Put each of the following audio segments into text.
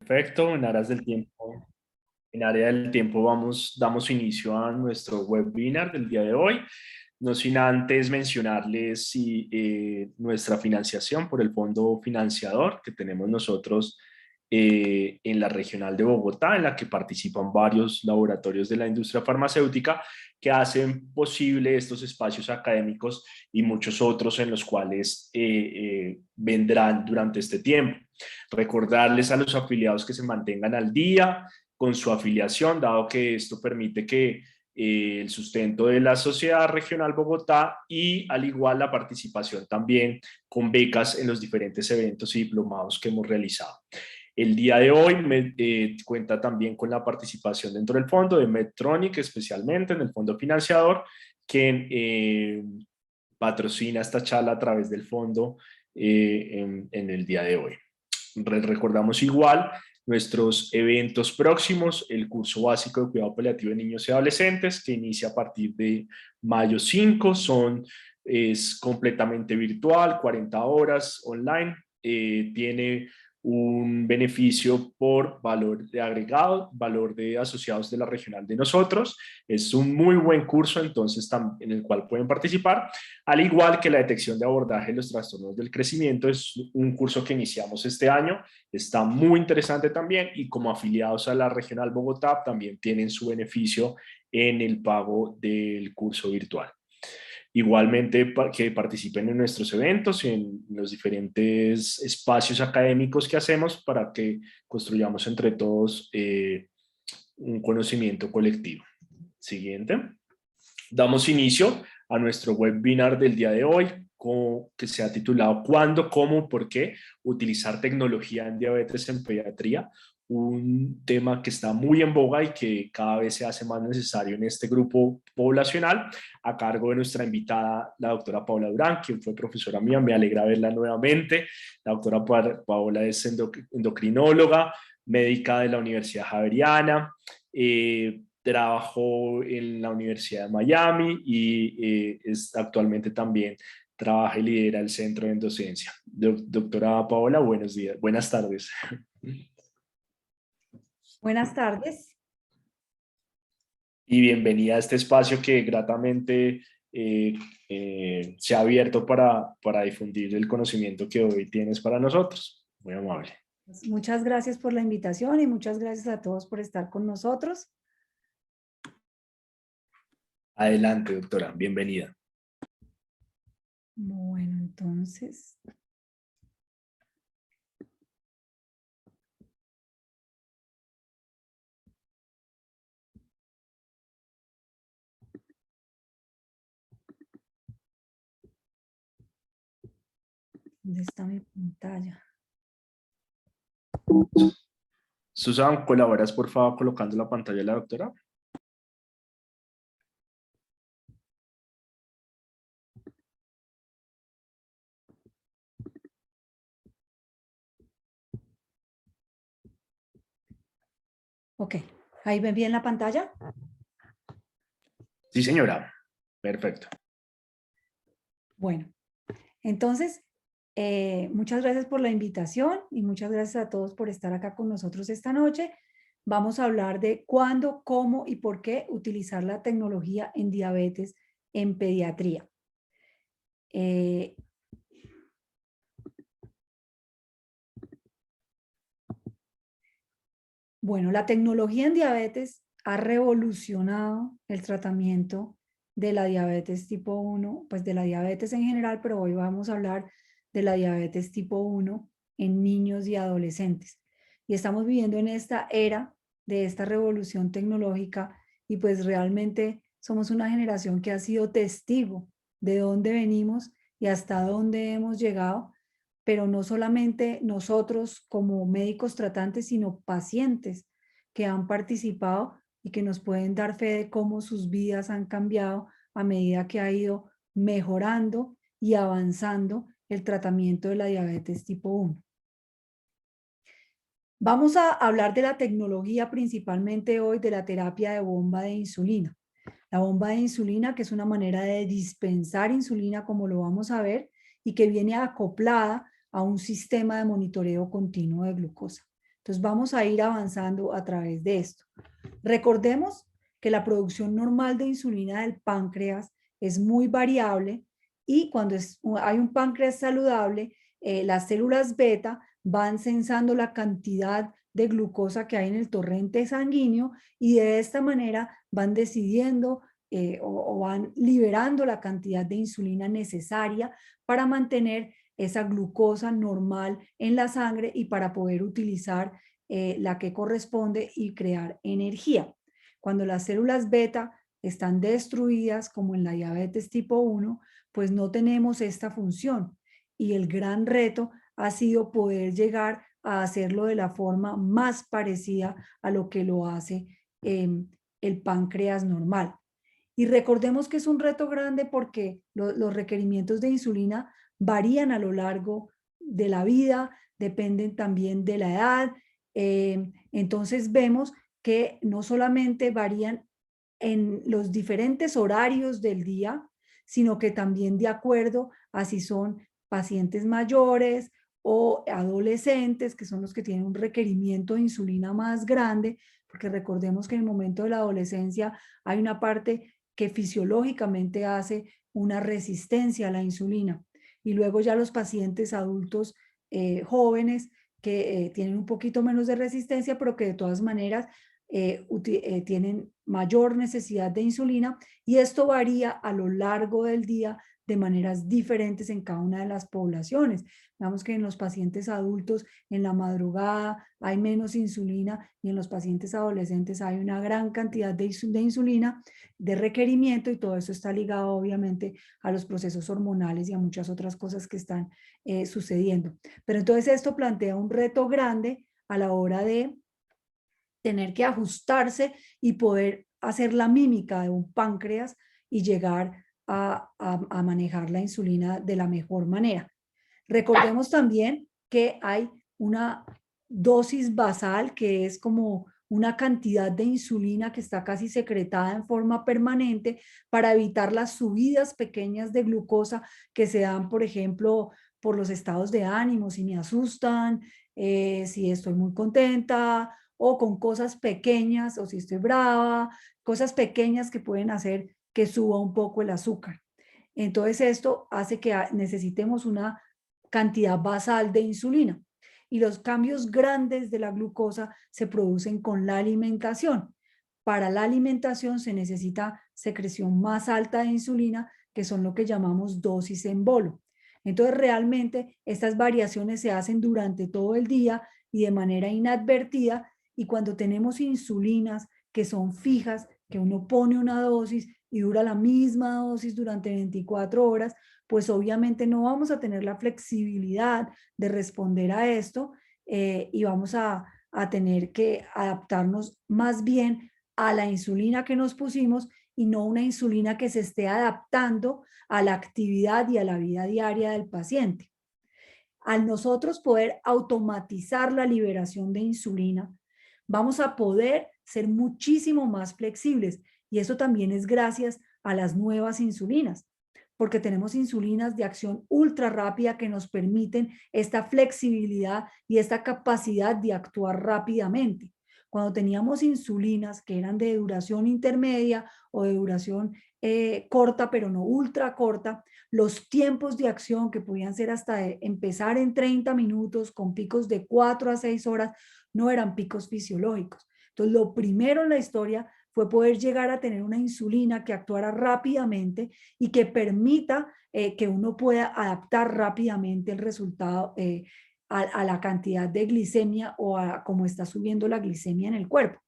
Perfecto, en área del tiempo damos inicio a nuestro webinar del día de hoy. No sin antes mencionarles nuestra financiación por el fondo financiador que tenemos nosotros en la regional de Bogotá, en la que participan varios laboratorios de la industria farmacéutica que hacen posible estos espacios académicos y muchos otros en los cuales vendrán durante este tiempo. Recordarles a los afiliados que se mantengan al día con su afiliación, dado que esto permite que el sustento de la Sociedad Regional Bogotá y al igual la participación también con becas en los diferentes eventos y diplomados que hemos realizado. El día de hoy cuenta también con la participación dentro del fondo de Medtronic, especialmente en el fondo financiador, quien patrocina esta charla a través del fondo en el día de hoy. Recordamos igual nuestros eventos próximos, el curso básico de cuidado paliativo de niños y adolescentes, que inicia a partir de mayo 5, es completamente virtual, 40 horas online, tiene un beneficio por valor de agregado, valor de asociados de la regional de nosotros. Es un muy buen curso, entonces, en el cual pueden participar, al igual que la detección de abordaje de los trastornos del crecimiento. Es un curso que iniciamos este año, está muy interesante también, y como afiliados a la regional Bogotá también tienen su beneficio en el pago del curso virtual. Igualmente, que participen en nuestros eventos y en los diferentes espacios académicos que hacemos para que construyamos entre todos un conocimiento colectivo. Siguiente. Damos inicio a nuestro webinar del día de hoy, que se ha titulado ¿Cuándo, cómo, por qué utilizar tecnología en diabetes en pediatría? Un tema que está muy en boga y que cada vez se hace más necesario en este grupo poblacional, a cargo de nuestra invitada, la doctora Paola Durán, quien fue profesora mía. Me alegra verla nuevamente. La doctora Paola es endocrinóloga, médica de la Universidad Javeriana, trabajó en la Universidad de Miami y actualmente también trabaja y lidera el Centro de Endocencia. Doctora Paola, buenos días, buenas tardes. Buenas tardes. Y bienvenida a este espacio que gratamente se ha abierto para difundir el conocimiento que hoy tienes para nosotros. Muy amable. Muchas gracias por la invitación y muchas gracias a todos por estar con nosotros. Adelante, doctora, bienvenida. Bueno, entonces. ¿Dónde está mi pantalla? Susan, ¿colaboras por favor colocando la pantalla de la doctora? Ok, ¿ahí ven bien la pantalla? Sí, señora. Perfecto. Bueno, entonces, muchas gracias por la invitación y muchas gracias a todos por estar acá con nosotros esta noche. Vamos a hablar de cuándo, cómo y por qué utilizar la tecnología en diabetes en pediatría. Bueno, la tecnología en diabetes ha revolucionado el tratamiento de la diabetes tipo 1, pues de la diabetes en general, pero hoy vamos a hablar de la diabetes tipo 1 en niños y adolescentes. Y estamos viviendo en esta era de esta revolución tecnológica y pues realmente somos una generación que ha sido testigo de dónde venimos y hasta dónde hemos llegado, pero no solamente nosotros como médicos tratantes, sino pacientes que han participado y que nos pueden dar fe de cómo sus vidas han cambiado a medida que ha ido mejorando y avanzando el tratamiento de la diabetes tipo 1. Vamos a hablar de la tecnología principalmente hoy de la terapia de bomba de insulina. La bomba de insulina, que es una manera de dispensar insulina, como lo vamos a ver, y que viene acoplada a un sistema de monitoreo continuo de glucosa. Entonces vamos a ir avanzando a través de esto. Recordemos que la producción normal de insulina del páncreas es muy variable y cuando hay un páncreas saludable, las células beta van sensando la cantidad de glucosa que hay en el torrente sanguíneo y de esta manera van decidiendo o van liberando la cantidad de insulina necesaria para mantener esa glucosa normal en la sangre y para poder utilizar la que corresponde y crear energía. Cuando las células beta están destruidas, como en la diabetes tipo 1, pues no tenemos esta función. Y el gran reto ha sido poder llegar a hacerlo de la forma más parecida a lo que lo hace el páncreas normal. Y recordemos que es un reto grande porque los requerimientos de insulina varían a lo largo de la vida, dependen también de la edad. Entonces vemos que no solamente varían en los diferentes horarios del día, sino que también de acuerdo a si son pacientes mayores o adolescentes, que son los que tienen un requerimiento de insulina más grande, porque recordemos que en el momento de la adolescencia hay una parte que fisiológicamente hace una resistencia a la insulina. Y luego ya los pacientes adultos jóvenes que tienen un poquito menos de resistencia, pero que de todas maneras tienen mayor necesidad de insulina y esto varía a lo largo del día de maneras diferentes en cada una de las poblaciones. Vemos que en los pacientes adultos en la madrugada hay menos insulina y en los pacientes adolescentes hay una gran cantidad de insulina de requerimiento y todo eso está ligado obviamente a los procesos hormonales y a muchas otras cosas que están sucediendo. Pero entonces esto plantea un reto grande a la hora de tener que ajustarse y poder hacer la mímica de un páncreas y llegar a manejar la insulina de la mejor manera. Recordemos también que hay una dosis basal que es como una cantidad de insulina que está casi secretada en forma permanente para evitar las subidas pequeñas de glucosa que se dan, por ejemplo, por los estados de ánimo, si me asustan, si estoy muy contenta o con cosas pequeñas o si estoy brava, cosas pequeñas que pueden hacer que suba un poco el azúcar. Entonces esto hace que necesitemos una cantidad basal de insulina y los cambios grandes de la glucosa se producen con la alimentación. Para la alimentación se necesita secreción más alta de insulina, que son lo que llamamos dosis en bolo. Entonces realmente estas variaciones se hacen durante todo el día y de manera inadvertida y cuando tenemos insulinas que son fijas, que uno pone una dosis y dura la misma dosis durante 24 horas, pues obviamente no vamos a tener la flexibilidad de responder a esto y vamos a tener que adaptarnos más bien a la insulina que nos pusimos y no una insulina que se esté adaptando a la actividad y a la vida diaria del paciente. Al nosotros poder automatizar la liberación de insulina, vamos a poder ser muchísimo más flexibles y eso también es gracias a las nuevas insulinas, porque tenemos insulinas de acción ultra rápida que nos permiten esta flexibilidad y esta capacidad de actuar rápidamente. Cuando teníamos insulinas que eran de duración intermedia o de duración corta, pero no ultra corta, los tiempos de acción que podían ser hasta empezar en 30 minutos con picos de 4 a 6 horas, no eran picos fisiológicos. Entonces, lo primero en la historia fue poder llegar a tener una insulina que actuara rápidamente y que permita que uno pueda adaptar rápidamente el resultado a la cantidad de glicemia o a cómo está subiendo la glicemia en el cuerpo.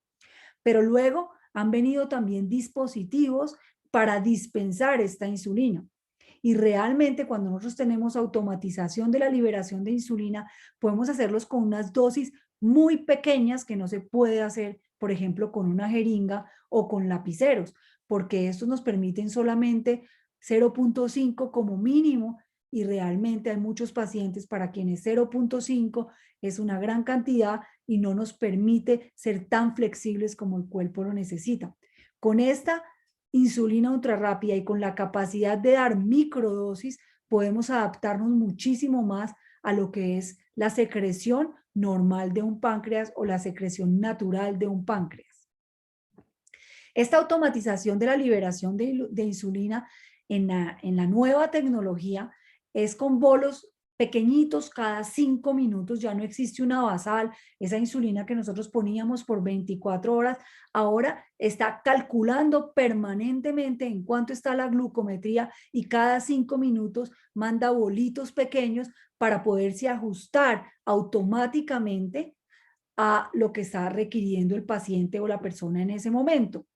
Pero luego han venido también dispositivos para dispensar esta insulina. Y realmente cuando nosotros tenemos automatización de la liberación de insulina, podemos hacerlos con unas dosis muy pequeñas que no se puede hacer, por ejemplo, con una jeringa o con lapiceros, porque estos nos permiten solamente 0.5 como mínimo y realmente hay muchos pacientes para quienes 0.5 es una gran cantidad y no nos permite ser tan flexibles como el cuerpo lo necesita. Con esta insulina ultrarrápida y con la capacidad de dar microdosis, podemos adaptarnos muchísimo más a lo que es la secreción normal de un páncreas o la secreción natural de un páncreas. Esta automatización de la liberación de insulina en la nueva tecnología es con bolos pequeñitos cada 5 minutos, ya no existe una basal, esa insulina que nosotros poníamos por 24 horas, ahora está calculando permanentemente en cuánto está la glucometría y cada 5 minutos manda bolitos pequeños para poderse ajustar automáticamente a lo que está requiriendo el paciente o la persona en ese momento.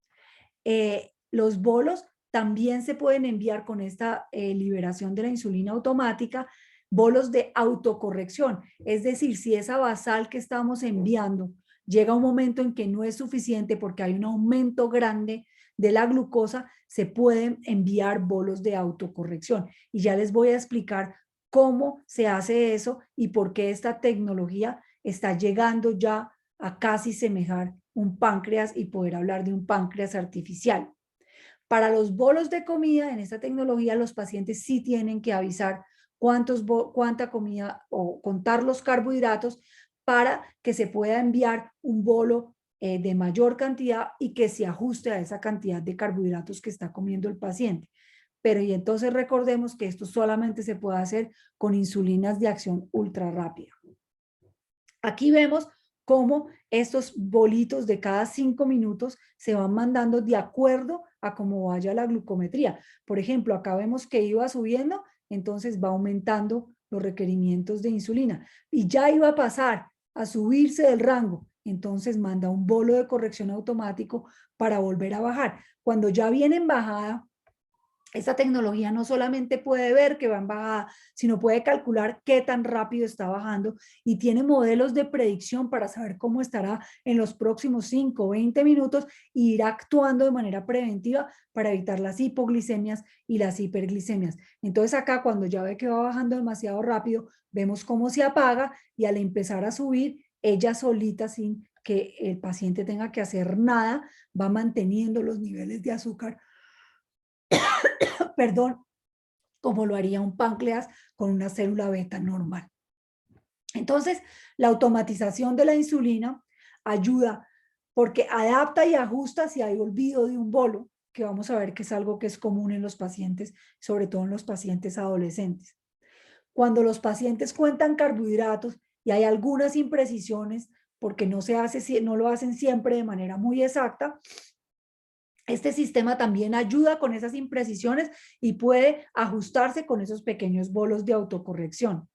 Los bolos también se pueden enviar con esta liberación de la insulina automática, bolos de autocorrección. Es decir, si esa basal que estamos enviando llega un momento en que no es suficiente porque hay un aumento grande de la glucosa, se pueden enviar bolos de autocorrección. Y ya les voy a explicar cómo se hace eso y por qué esta tecnología está llegando ya a casi semejar un páncreas y poder hablar de un páncreas artificial. Para los bolos de comida, en esta tecnología, los pacientes sí tienen que avisar cuánta comida o contar los carbohidratos para que se pueda enviar un bolo de mayor cantidad y que se ajuste a esa cantidad de carbohidratos que está comiendo el paciente. Pero y entonces recordemos que esto solamente se puede hacer con insulinas de acción ultra rápida. Aquí vemos cómo estos bolitos de cada 5 minutos se van mandando de acuerdo a cómo vaya la glucometría. Por ejemplo, acá vemos que iba subiendo, entonces va aumentando los requerimientos de insulina. Y ya iba a pasar a subirse del rango, entonces manda un bolo de corrección automático para volver a bajar. Cuando ya viene en bajada, esta tecnología no solamente puede ver que va en bajada, sino puede calcular qué tan rápido está bajando y tiene modelos de predicción para saber cómo estará en los próximos 5 o 20 minutos e ir actuando de manera preventiva para evitar las hipoglicemias y las hiperglicemias. Entonces acá cuando ya ve que va bajando demasiado rápido, vemos cómo se apaga y al empezar a subir, ella solita sin que el paciente tenga que hacer nada, va manteniendo los niveles de azúcar perdón, como lo haría un páncreas con una célula beta normal. Entonces, la automatización de la insulina ayuda porque adapta y ajusta si hay olvido de un bolo, que vamos a ver que es algo que es común en los pacientes, sobre todo en los pacientes adolescentes. Cuando los pacientes cuentan carbohidratos y hay algunas imprecisiones, porque no lo hacen siempre de manera muy exacta, este sistema también ayuda con esas imprecisiones y puede ajustarse con esos pequeños bolos de autocorrección.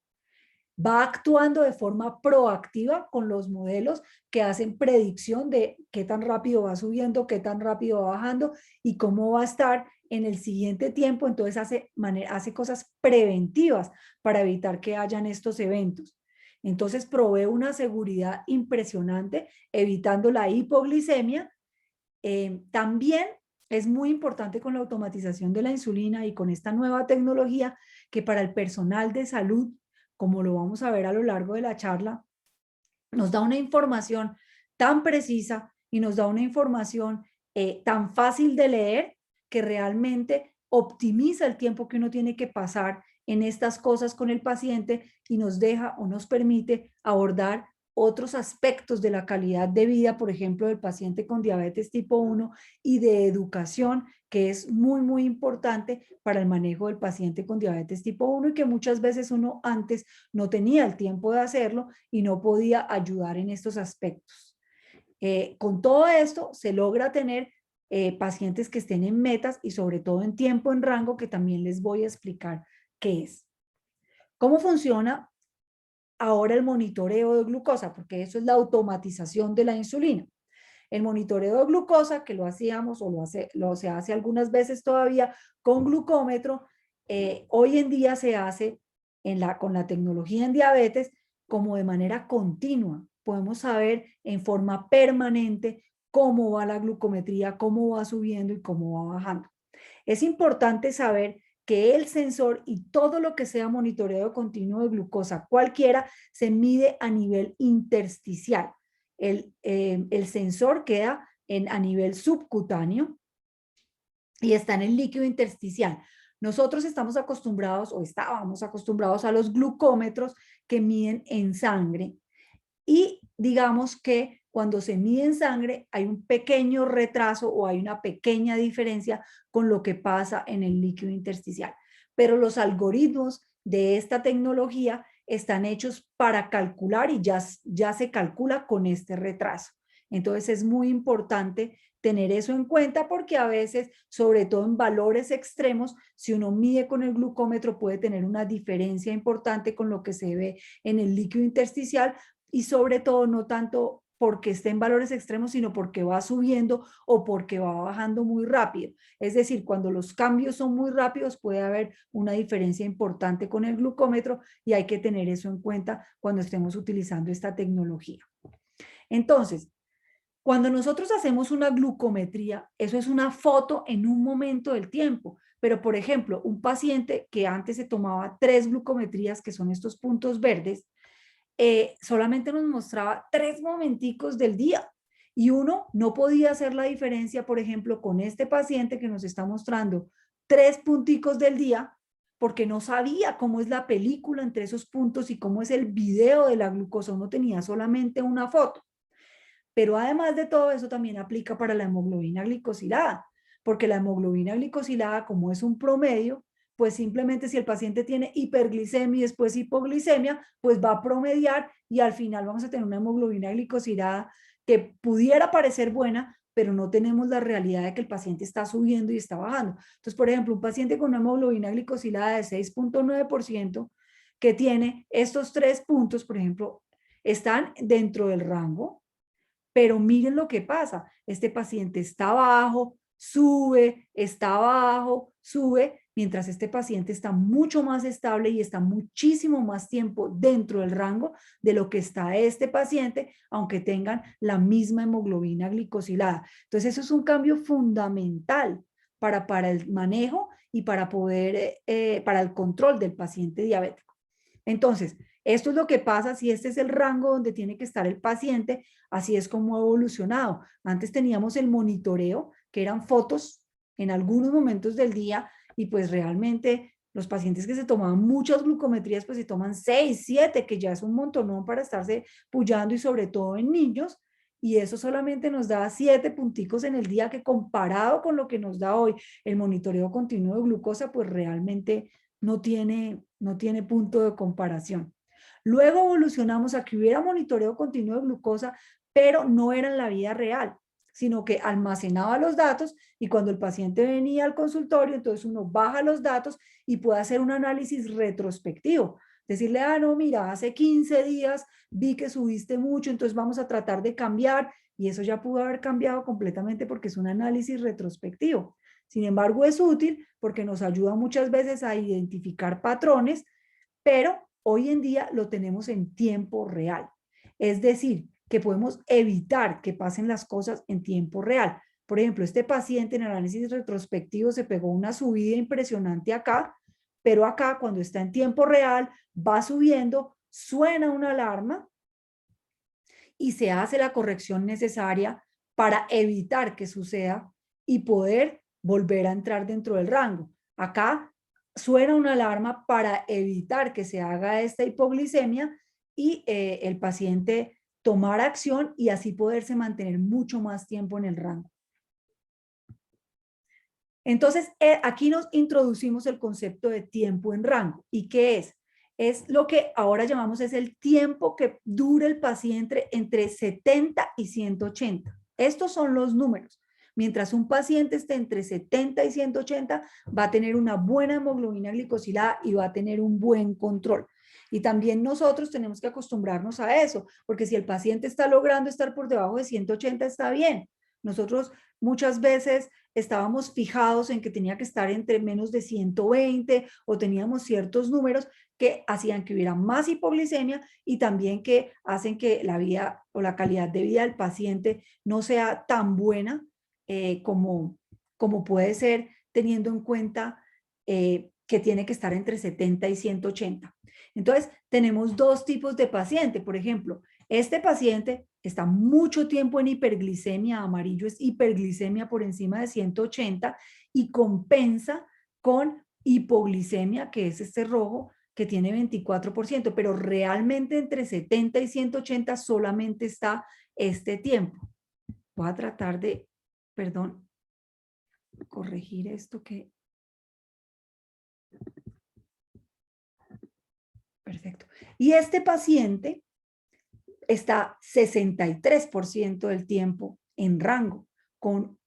Va actuando de forma proactiva con los modelos que hacen predicción de qué tan rápido va subiendo, qué tan rápido va bajando y cómo va a estar en el siguiente tiempo. Entonces hace cosas preventivas para evitar que hayan estos eventos. Entonces provee una seguridad impresionante, evitando la hipoglicemia. También es muy importante con la automatización de la insulina y con esta nueva tecnología que para el personal de salud, como lo vamos a ver a lo largo de la charla, nos da una información tan precisa y nos da una información tan fácil de leer que realmente optimiza el tiempo que uno tiene que pasar en estas cosas con el paciente y nos deja o nos permite abordar otros aspectos de la calidad de vida, por ejemplo, del paciente con diabetes tipo 1 y de educación, que es muy, muy importante para el manejo del paciente con diabetes tipo 1 y que muchas veces uno antes no tenía el tiempo de hacerlo y no podía ayudar en estos aspectos. Con todo esto se logra tener pacientes que estén en metas y sobre todo en tiempo en rango, que también les voy a explicar qué es. ¿Cómo funciona ahora el monitoreo de glucosa? Porque eso es la automatización de la insulina. El monitoreo de glucosa, que lo hacíamos o se hace algunas veces todavía con glucómetro, hoy en día se hace con la tecnología en diabetes como de manera continua. Podemos saber en forma permanente cómo va la glucometría, cómo va subiendo y cómo va bajando. Es importante saber que el sensor y todo lo que sea monitoreo continuo de glucosa, cualquiera, se mide a nivel intersticial. El sensor queda a nivel subcutáneo y está en el líquido intersticial. Nosotros estamos acostumbrados o estábamos acostumbrados a los glucómetros que miden en sangre y digamos que cuando se mide en sangre hay un pequeño retraso o hay una pequeña diferencia con lo que pasa en el líquido intersticial. Pero los algoritmos de esta tecnología están hechos para calcular y ya se calcula con este retraso. Entonces es muy importante tener eso en cuenta porque a veces, sobre todo en valores extremos, si uno mide con el glucómetro puede tener una diferencia importante con lo que se ve en el líquido intersticial y sobre todo no tanto porque esté en valores extremos, sino porque va subiendo o porque va bajando muy rápido. Es decir, cuando los cambios son muy rápidos puede haber una diferencia importante con el glucómetro y hay que tener eso en cuenta cuando estemos utilizando esta tecnología. Entonces, cuando nosotros hacemos una glucometría, eso es una foto en un momento del tiempo. Pero, por ejemplo, un paciente que antes se tomaba 3 glucometrías, que son estos puntos verdes, solamente nos mostraba 3 momenticos del día. Y uno no podía hacer la diferencia, por ejemplo, con este paciente que nos está mostrando 3 punticos del día, porque no sabía cómo es la película entre esos puntos y cómo es el video de la glucosa. Uno tenía solamente una foto. Pero además de todo eso también aplica para la hemoglobina glicosilada, porque la hemoglobina glicosilada, como es un promedio, pues simplemente si el paciente tiene hiperglicemia y después hipoglicemia, pues va a promediar y al final vamos a tener una hemoglobina glicosilada que pudiera parecer buena, pero no tenemos la realidad de que el paciente está subiendo y está bajando. Entonces, por ejemplo, un paciente con una hemoglobina glicosilada de 6.9% que tiene estos 3 puntos, por ejemplo, están dentro del rango, pero miren lo que pasa. Este paciente está bajo, sube, mientras este paciente está mucho más estable y está muchísimo más tiempo dentro del rango de lo que está este paciente, aunque tengan la misma hemoglobina glicosilada. Entonces, eso es un cambio fundamental para el manejo y para poder, para el control del paciente diabético. Entonces, esto es lo que pasa si este es el rango donde tiene que estar el paciente, así es como ha evolucionado. Antes teníamos el monitoreo, que eran fotos en algunos momentos del día y pues realmente los pacientes que se tomaban muchas glucometrías, pues se toman 6, 7, que ya es un montonón para estarse pullando y sobre todo en niños. Y eso solamente nos da 7 punticos en el día que comparado con lo que nos da hoy el monitoreo continuo de glucosa, pues realmente no tiene punto de comparación. Luego evolucionamos a que hubiera monitoreo continuo de glucosa, pero no era en la vida real, sino que almacenaba los datos y cuando el paciente venía al consultorio, entonces uno baja los datos y puede hacer un análisis retrospectivo. Decirle, no, mira, hace 15 días vi que subiste mucho, entonces vamos a tratar de cambiar y eso ya pudo haber cambiado completamente porque es un análisis retrospectivo. Sin embargo, es útil porque nos ayuda muchas veces a identificar patrones, pero hoy en día lo tenemos en tiempo real. Es decir, que podemos evitar que pasen las cosas en tiempo real. Por ejemplo, este paciente en análisis retrospectivo se pegó una subida impresionante acá, pero acá cuando está en tiempo real va subiendo, suena una alarma y se hace la corrección necesaria para evitar que suceda y poder volver a entrar dentro del rango. Acá suena una alarma para evitar que se haga esta hipoglicemia y el paciente tomar acción y así poderse mantener mucho más tiempo en el rango. Entonces, aquí nos introducimos el concepto de tiempo en rango. ¿Y qué es? Es lo que ahora llamamos es el tiempo que dura el paciente entre 70 y 180. Estos son los números. Mientras un paciente esté entre 70 y 180, va a tener una buena hemoglobina glicosilada y va a tener un buen control. Y también nosotros tenemos que acostumbrarnos a eso, porque si el paciente está logrando estar por debajo de 180, está bien. Nosotros muchas veces estábamos fijados en que tenía que estar entre menos de 120 o teníamos ciertos números que hacían que hubiera más hipoglicemia y también que hacen que la vida o la calidad de vida del paciente no sea tan buena como puede ser teniendo en cuenta que tiene que estar entre 70 y 180. Entonces, tenemos dos tipos de paciente. Por ejemplo, este paciente está mucho tiempo en hiperglicemia, amarillo es hiperglicemia por encima de 180 y compensa con hipoglicemia, que es este rojo, que tiene 24%, pero realmente entre 70 y 180 solamente está este tiempo. Voy a tratar de, perdón, corregir esto que... Perfecto. Y este paciente está 63% del tiempo en rango, con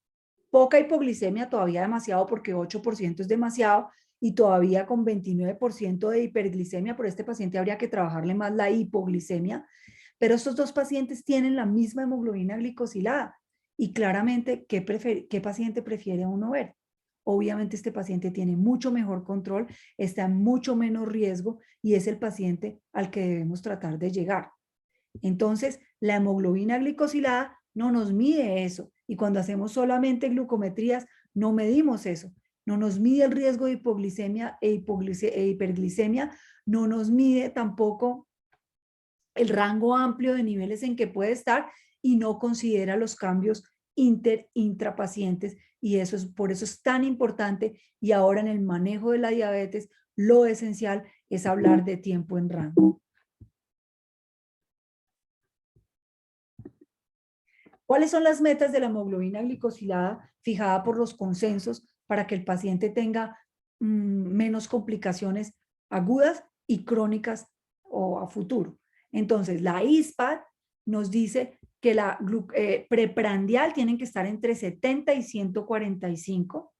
poca hipoglicemia, todavía demasiado porque 8% es demasiado, y todavía con 29% de hiperglicemia. Por este paciente habría que trabajarle más la hipoglicemia, pero estos dos pacientes tienen la misma hemoglobina glicosilada y claramente, ¿qué paciente prefiere uno ver? Obviamente este paciente tiene mucho mejor control, está en mucho menos riesgo y es el paciente al que debemos tratar de llegar. Entonces, la hemoglobina glicosilada no nos mide eso. Y cuando hacemos solamente glucometrías, no medimos eso. No nos mide el riesgo de hipoglicemia e hiperglicemia. No nos mide tampoco el rango amplio de niveles en que puede estar y no considera los cambios intrapacientes. Y eso es, por eso es tan importante. Y ahora en el manejo de la diabetes, lo esencial es hablar de tiempo en rango. ¿Cuáles son las metas de la hemoglobina glicosilada fijada por los consensos para que el paciente tenga menos complicaciones agudas y crónicas o a futuro? Entonces, la ISPAD nos dice que la preprandial tienen que estar entre 70 y 145.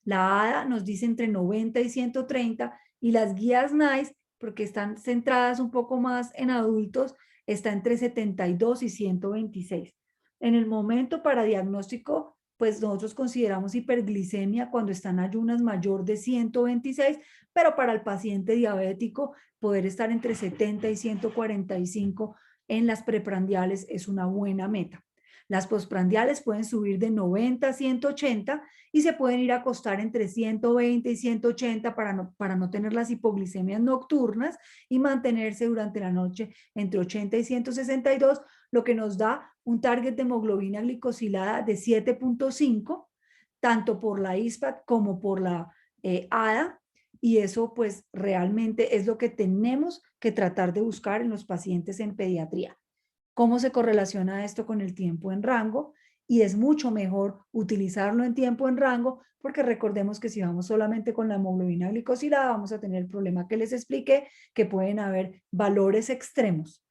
La ADA nos dice entre 90 y 130 y las guías NICE, porque están centradas un poco más en adultos, está entre 72 y 126. En el momento para diagnóstico, pues nosotros consideramos hiperglicemia cuando está en ayunas mayor de 126, pero para el paciente diabético poder estar entre 70 y 145 en las preprandiales es una buena meta. Las postprandiales pueden subir de 90 a 180 y se pueden ir a acostar entre 120 y 180 para no tener las hipoglicemias nocturnas y mantenerse durante la noche entre 80 y 162, lo que nos da un target de hemoglobina glicosilada de 7.5, tanto por la ISPAD como por la ADA, y eso pues realmente es lo que tenemos que tratar de buscar en los pacientes en pediatría. ¿Cómo se correlaciona esto con el tiempo en rango? Y es mucho mejor utilizarlo en tiempo en rango, porque recordemos que si vamos solamente con la hemoglobina glicosilada, vamos a tener el problema que les expliqué, que pueden haber valores extremos.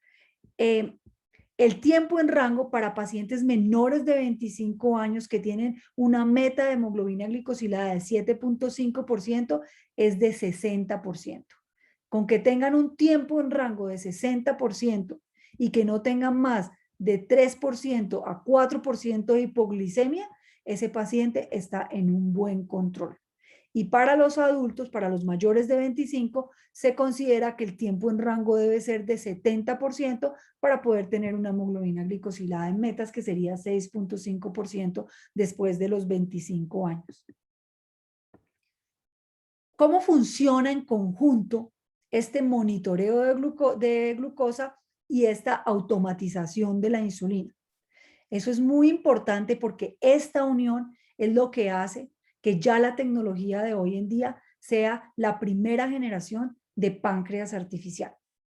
El tiempo en rango para pacientes menores de 25 años que tienen una meta de hemoglobina glicosilada de 7.5% es de 60%. Con que tengan un tiempo en rango de 60% y que no tengan más de 3% a 4% de hipoglicemia, ese paciente está en un buen control. Y para los adultos, para los mayores de 25, se considera que el tiempo en rango debe ser de 70% para poder tener una hemoglobina glicosilada en metas, que sería 6.5% después de los 25 años. ¿Cómo funciona en conjunto este monitoreo de glucosa y esta automatización de la insulina? Eso es muy importante porque esta unión es lo que hace que ya la tecnología de hoy en día sea la primera generación de páncreas artificial.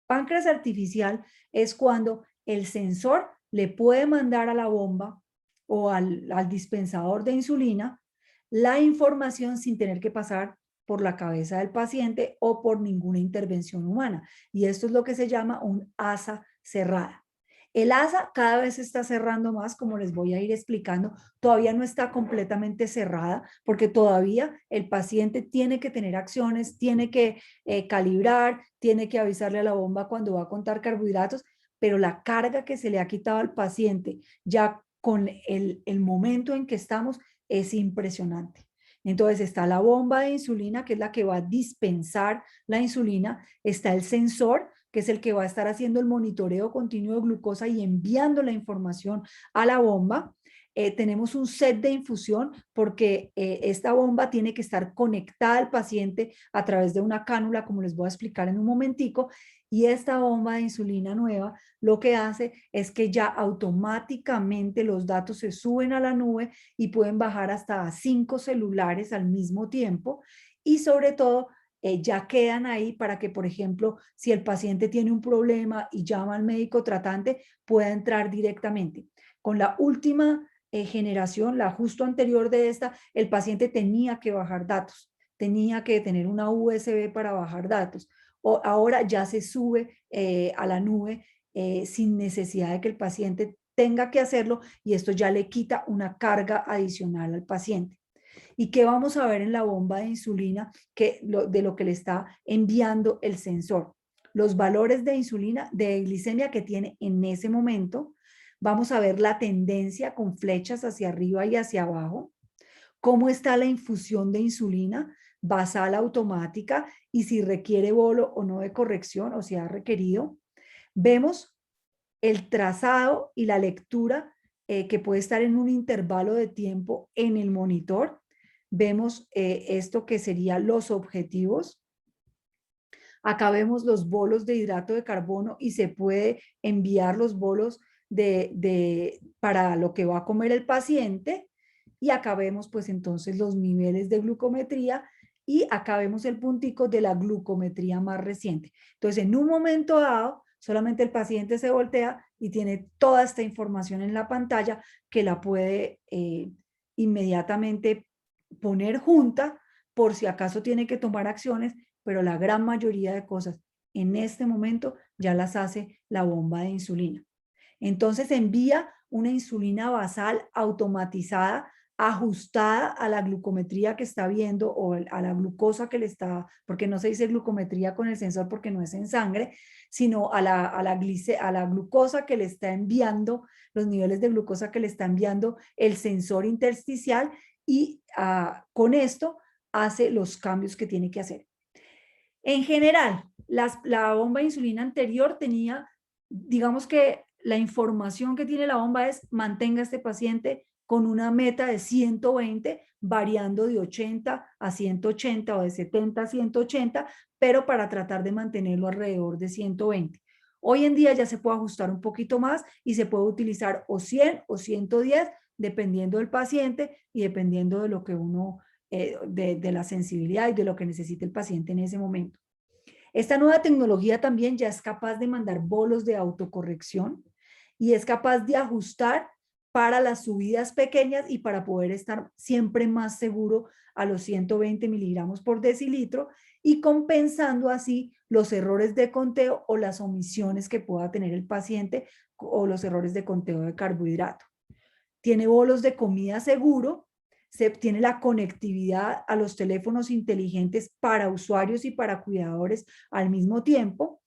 Páncreas artificial es cuando el sensor le puede mandar a la bomba o al dispensador de insulina la información sin tener que pasar por la cabeza del paciente o por ninguna intervención humana. Y esto es lo que se llama un asa cerrada. El asa cada vez se está cerrando más, como les voy a ir explicando. Todavía no está completamente cerrada porque todavía el paciente tiene que tener acciones, tiene que calibrar, tiene que avisarle a la bomba cuando va a contar carbohidratos, pero la carga que se le ha quitado al paciente ya con el momento en que estamos es impresionante. Entonces está la bomba de insulina, que es la que va a dispensar la insulina, está el sensor, que es el que va a estar haciendo el monitoreo continuo de glucosa y enviando la información a la bomba. Tenemos un set de infusión porque esta bomba tiene que estar conectada al paciente a través de una cánula, como les voy a explicar en un momentico, y esta bomba de insulina nueva lo que hace es que ya automáticamente los datos se suben a la nube y pueden bajar hasta a 5 celulares al mismo tiempo, y sobre todo ya quedan ahí para que, por ejemplo, si el paciente tiene un problema y llama al médico tratante, pueda entrar directamente. Con la última generación, la justo anterior de esta, el paciente tenía que bajar datos, tenía que tener una USB para bajar datos. Ahora ya se sube a la nube sin necesidad de que el paciente tenga que hacerlo, y esto ya le quita una carga adicional al paciente. ¿Y qué vamos a ver en la bomba de insulina de lo que le está enviando el sensor? Los valores de insulina, de glicemia que tiene en ese momento. Vamos a ver la tendencia con flechas hacia arriba y hacia abajo. Cómo está la infusión de insulina basal automática y si requiere bolo o no de corrección, o si ha requerido. Vemos el trazado y la lectura que puede estar en un intervalo de tiempo en el monitor. Vemos esto que serían los objetivos. Acá vemos los bolos de hidrato de carbono y se puede enviar los bolos para lo que va a comer el paciente. Y acá vemos pues entonces los niveles de glucometría y acá vemos el puntico de la glucometría más reciente. Entonces en un momento dado solamente el paciente se voltea y tiene toda esta información en la pantalla que la puede inmediatamente poner junta por si acaso tiene que tomar acciones, pero la gran mayoría de cosas en este momento ya las hace la bomba de insulina. Entonces envía una insulina basal automatizada, ajustada a la glucometría que está viendo o a la glucosa que le está, porque no se dice glucometría con el sensor porque no es en sangre, sino a la glucosa que le está enviando, los niveles de glucosa que le está enviando el sensor intersticial, y con esto hace los cambios que tiene que hacer. En general, la bomba de insulina anterior tenía, digamos que la información que tiene la bomba es mantenga a este paciente con una meta de 120, variando de 80 a 180 o de 70 a 180, pero para tratar de mantenerlo alrededor de 120. Hoy en día ya se puede ajustar un poquito más y se puede utilizar o 100 o 110, dependiendo del paciente y dependiendo de lo que uno de la sensibilidad y de lo que necesite el paciente en ese momento. Esta nueva tecnología también ya es capaz de mandar bolos de autocorrección y es capaz de ajustar para las subidas pequeñas y para poder estar siempre más seguro a los 120 miligramos por decilitro, y compensando así los errores de conteo o las omisiones que pueda tener el paciente o los errores de conteo de carbohidrato. Tiene bolos de comida seguro, se tiene la conectividad a los teléfonos inteligentes para usuarios y para cuidadores al mismo tiempo,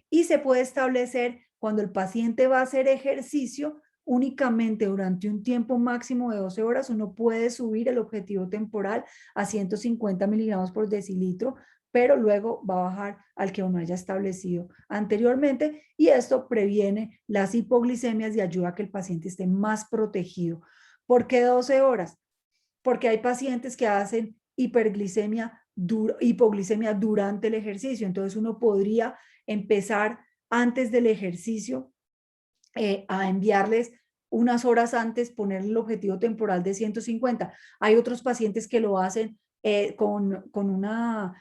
y se puede establecer cuando el paciente va a hacer ejercicio únicamente durante un tiempo máximo de 12 horas, uno puede subir el objetivo temporal a 150 miligramos por decilitro, pero luego va a bajar al que uno haya establecido anteriormente, y esto previene las hipoglicemias y ayuda a que el paciente esté más protegido. ¿Por qué 12 horas? Porque hay pacientes que hacen hipoglicemia durante el ejercicio, entonces uno podría empezar antes del ejercicio a enviarles unas horas antes, poner el objetivo temporal de 150. Hay otros pacientes que lo hacen con una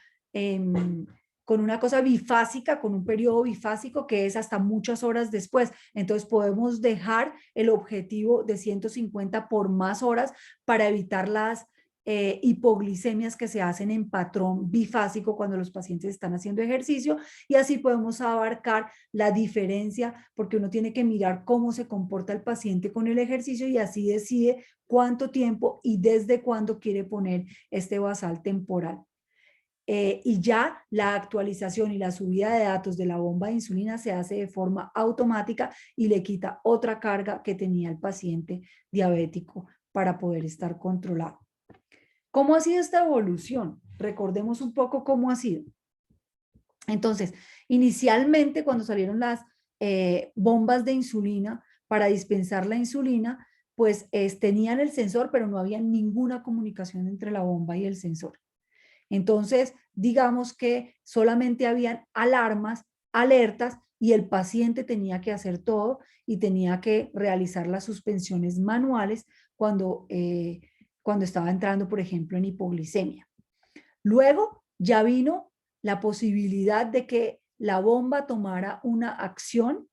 cosa bifásica, con un periodo bifásico que es hasta muchas horas después. Entonces podemos dejar el objetivo de 150 por más horas para evitar las hipoglicemias que se hacen en patrón bifásico cuando los pacientes están haciendo ejercicio, y así podemos abarcar la diferencia, porque uno tiene que mirar cómo se comporta el paciente con el ejercicio y así decide cuánto tiempo y desde cuándo quiere poner este basal temporal. Y ya la actualización y la subida de datos de la bomba de insulina se hace de forma automática y le quita otra carga que tenía el paciente diabético para poder estar controlado. ¿Cómo ha sido esta evolución? Recordemos un poco cómo ha sido. Entonces, inicialmente cuando salieron las bombas de insulina para dispensar la insulina, pues tenían el sensor, pero no había ninguna comunicación entre la bomba y el sensor. Entonces, digamos que solamente habían alarmas, alertas, y el paciente tenía que hacer todo y tenía que realizar las suspensiones manuales cuando estaba entrando, por ejemplo, en hipoglicemia. Luego ya vino la posibilidad de que la bomba tomara una acción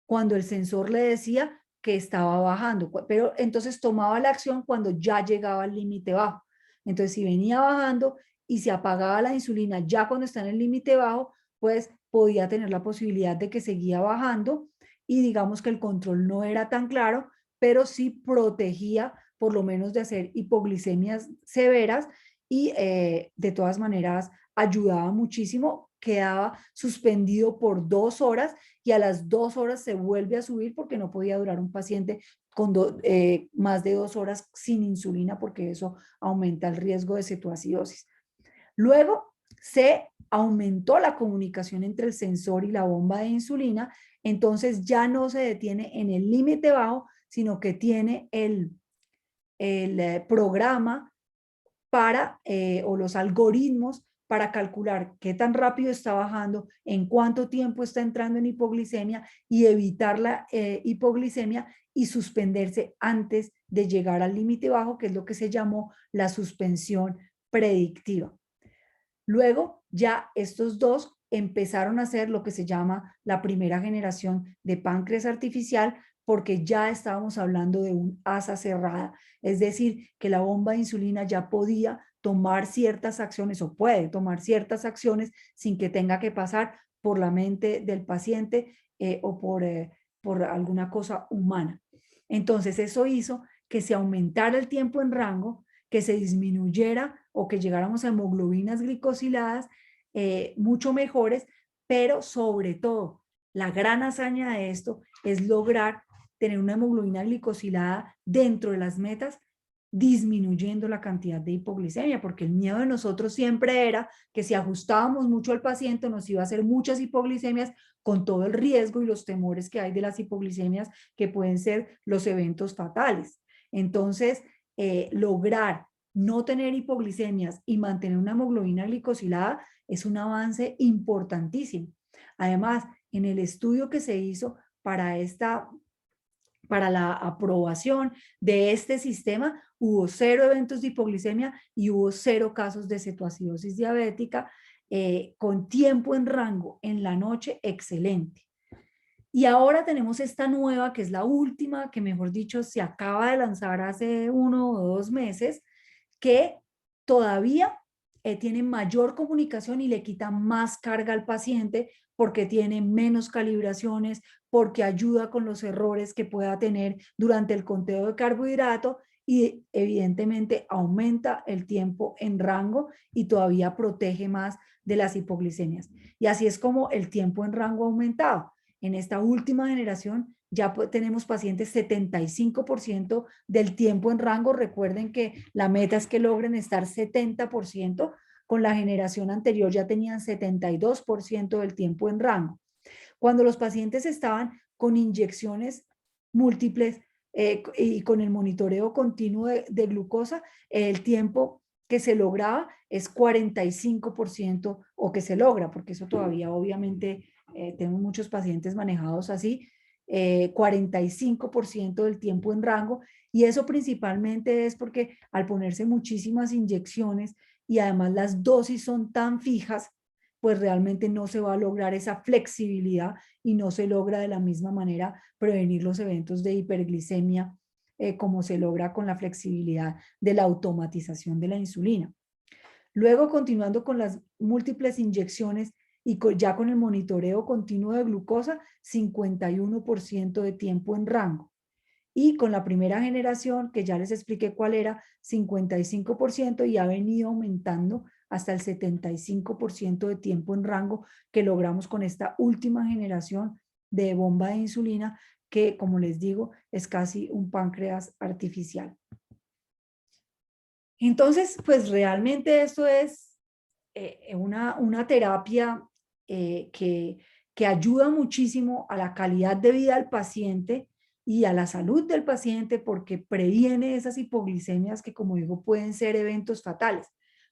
cuando el sensor le decía que estaba bajando, pero entonces tomaba la acción cuando ya llegaba al límite bajo. Entonces, si venía bajando y se apagaba la insulina ya cuando está en el límite bajo, pues podía tener la posibilidad de que seguía bajando y digamos que el control no era tan claro, pero sí protegía por lo menos de hacer hipoglicemias severas y de todas maneras ayudaba muchísimo, quedaba suspendido por 2 horas y a las 2 horas se vuelve a subir porque no podía durar un paciente con más de 2 horas sin insulina porque eso aumenta el riesgo de cetoacidosis. Luego se aumentó la comunicación entre el sensor y la bomba de insulina, entonces ya no se detiene en el límite bajo, sino que tiene el programa para, o los algoritmos para calcular qué tan rápido está bajando, en cuánto tiempo está entrando en hipoglicemia y evitar la hipoglicemia y suspenderse antes de llegar al límite bajo, que es lo que se llamó la suspensión predictiva. Luego ya estos dos empezaron a hacer lo que se llama la primera generación de páncreas artificial porque ya estábamos hablando de un asa cerrada, es decir, que la bomba de insulina ya podía tomar ciertas acciones o puede tomar ciertas acciones sin que tenga que pasar por la mente del paciente o por alguna cosa humana. Entonces eso hizo que se aumentara el tiempo en rango, que se disminuyera o que llegáramos a hemoglobinas glicosiladas mucho mejores, pero sobre todo la gran hazaña de esto es lograr tener una hemoglobina glicosilada dentro de las metas, disminuyendo la cantidad de hipoglicemia, porque el miedo de nosotros siempre era que si ajustábamos mucho al paciente nos iba a hacer muchas hipoglicemias con todo el riesgo y los temores que hay de las hipoglicemias que pueden ser los eventos fatales. Entonces, lograr no tener hipoglicemias y mantener una hemoglobina glicosilada es un avance importantísimo. Además, en el estudio que se hizo para la aprobación de este sistema, hubo 0 eventos de hipoglicemia y hubo 0 casos de cetoacidosis diabética con tiempo en rango en la noche excelente. Y ahora tenemos esta nueva, que es la última, que mejor dicho se acaba de lanzar hace 1 o 2 meses, que todavía tiene mayor comunicación y le quita más carga al paciente porque tiene menos calibraciones, porque ayuda con los errores que pueda tener durante el conteo de carbohidrato y evidentemente aumenta el tiempo en rango y todavía protege más de las hipoglicemias. Y así es como el tiempo en rango ha aumentado. En esta última generación ya tenemos pacientes 75% del tiempo en rango. Recuerden que la meta es que logren estar 70%. Con la generación anterior ya tenían 72% del tiempo en rango. Cuando los pacientes estaban con inyecciones múltiples y con el monitoreo continuo de glucosa, el tiempo que se lograba es 45% o que se logra, porque eso todavía obviamente tenemos muchos pacientes manejados así, 45% del tiempo en rango, y eso principalmente es porque al ponerse muchísimas inyecciones y además las dosis son tan fijas, pues realmente no se va a lograr esa flexibilidad y no se logra de la misma manera prevenir los eventos de hiperglicemia como se logra con la flexibilidad de la automatización de la insulina. Luego, continuando con las múltiples inyecciones y ya con el monitoreo continuo de glucosa, 51% de tiempo en rango. Y con la primera generación, que ya les expliqué cuál era, 55% y ha venido aumentando hasta el 75% de tiempo en rango que logramos con esta última generación de bomba de insulina, que como les digo, es casi un páncreas artificial. Entonces, pues realmente esto es una terapia que ayuda muchísimo a la calidad de vida del paciente y a la salud del paciente porque previene esas hipoglicemias que, como digo, pueden ser eventos fatales.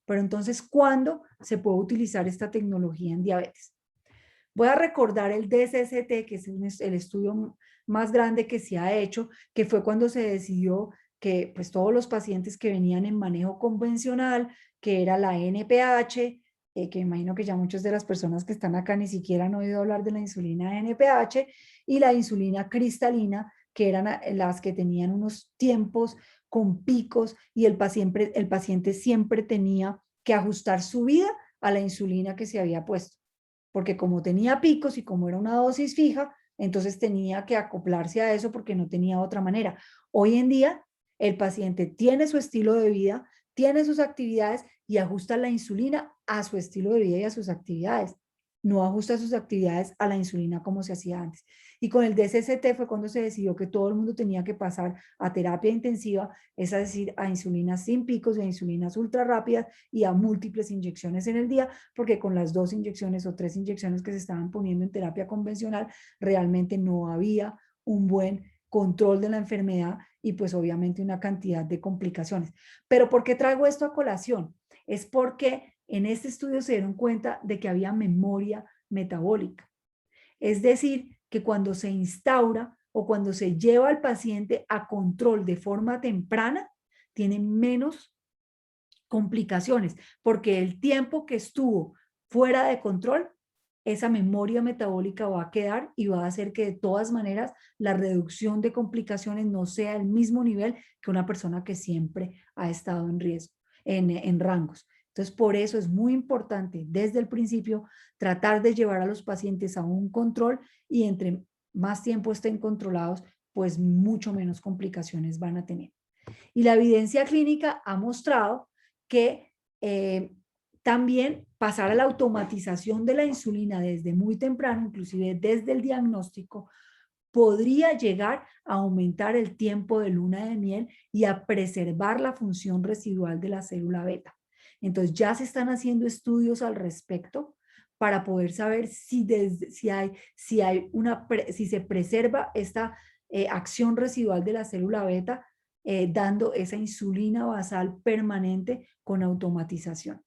Pero entonces, ¿cuándo se puede utilizar esta tecnología en diabetes? Voy a recordar el DSST, que es el estudio más grande que se ha hecho, que fue cuando se decidió que pues, todos los pacientes que venían en manejo convencional, que era la NPH, que imagino que ya muchas de las personas que están acá ni siquiera han oído hablar de la insulina NPH, y la insulina cristalina, que eran las que tenían unos tiempos con picos y el paciente siempre tenía que ajustar su vida a la insulina que se había puesto, porque como tenía picos y como era una dosis fija, entonces tenía que acoplarse a eso porque no tenía otra manera. Hoy en día, el paciente tiene su estilo de vida, tiene sus actividades y ajusta la insulina a su estilo de vida y a sus actividades. No ajusta sus actividades a la insulina como se hacía antes. Y con el DCCT fue cuando se decidió que todo el mundo tenía que pasar a terapia intensiva, es decir, a insulinas sin picos y a insulinas ultra rápidas y a múltiples inyecciones en el día, porque con las 2 inyecciones o 3 inyecciones que se estaban poniendo en terapia convencional, realmente no había un buen control de la enfermedad y pues obviamente una cantidad de complicaciones. Pero ¿por qué traigo esto a colación? Es porque en este estudio se dieron cuenta de que había memoria metabólica. Es decir, que cuando se instaura o cuando se lleva al paciente a control de forma temprana, tiene menos complicaciones, porque el tiempo que estuvo fuera de control, esa memoria metabólica va a quedar y va a hacer que de todas maneras la reducción de complicaciones no sea el mismo nivel que una persona que siempre ha estado en riesgo, en rangos. Entonces, por eso es muy importante desde el principio tratar de llevar a los pacientes a un control y entre más tiempo estén controlados, pues mucho menos complicaciones van a tener. Y la evidencia clínica ha mostrado que también pasar a la automatización de la insulina desde muy temprano, inclusive desde el diagnóstico, podría llegar a aumentar el tiempo de luna de miel y a preservar la función residual de la célula beta. Entonces ya se están haciendo estudios al respecto para poder saber si se preserva esta acción residual de la célula beta, dando esa insulina basal permanente con automatización.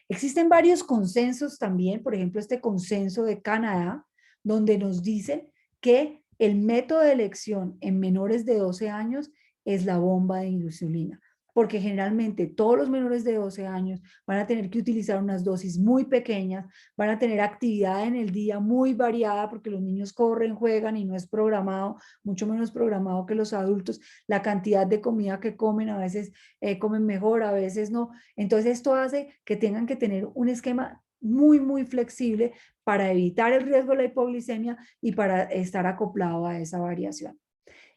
Existen varios consensos también, por ejemplo, este consenso de Canadá, donde nos dicen que el método de elección en menores de 12 años es la bomba de insulina, porque generalmente todos los menores de 12 años van a tener que utilizar unas dosis muy pequeñas, van a tener actividad en el día muy variada, porque los niños corren, juegan y no es programado, mucho menos programado que los adultos. La cantidad de comida que comen, a veces comen mejor, a veces no. Entonces esto hace que tengan que tener un esquema muy, muy flexible para evitar el riesgo de la hipoglicemia y para estar acoplado a esa variación.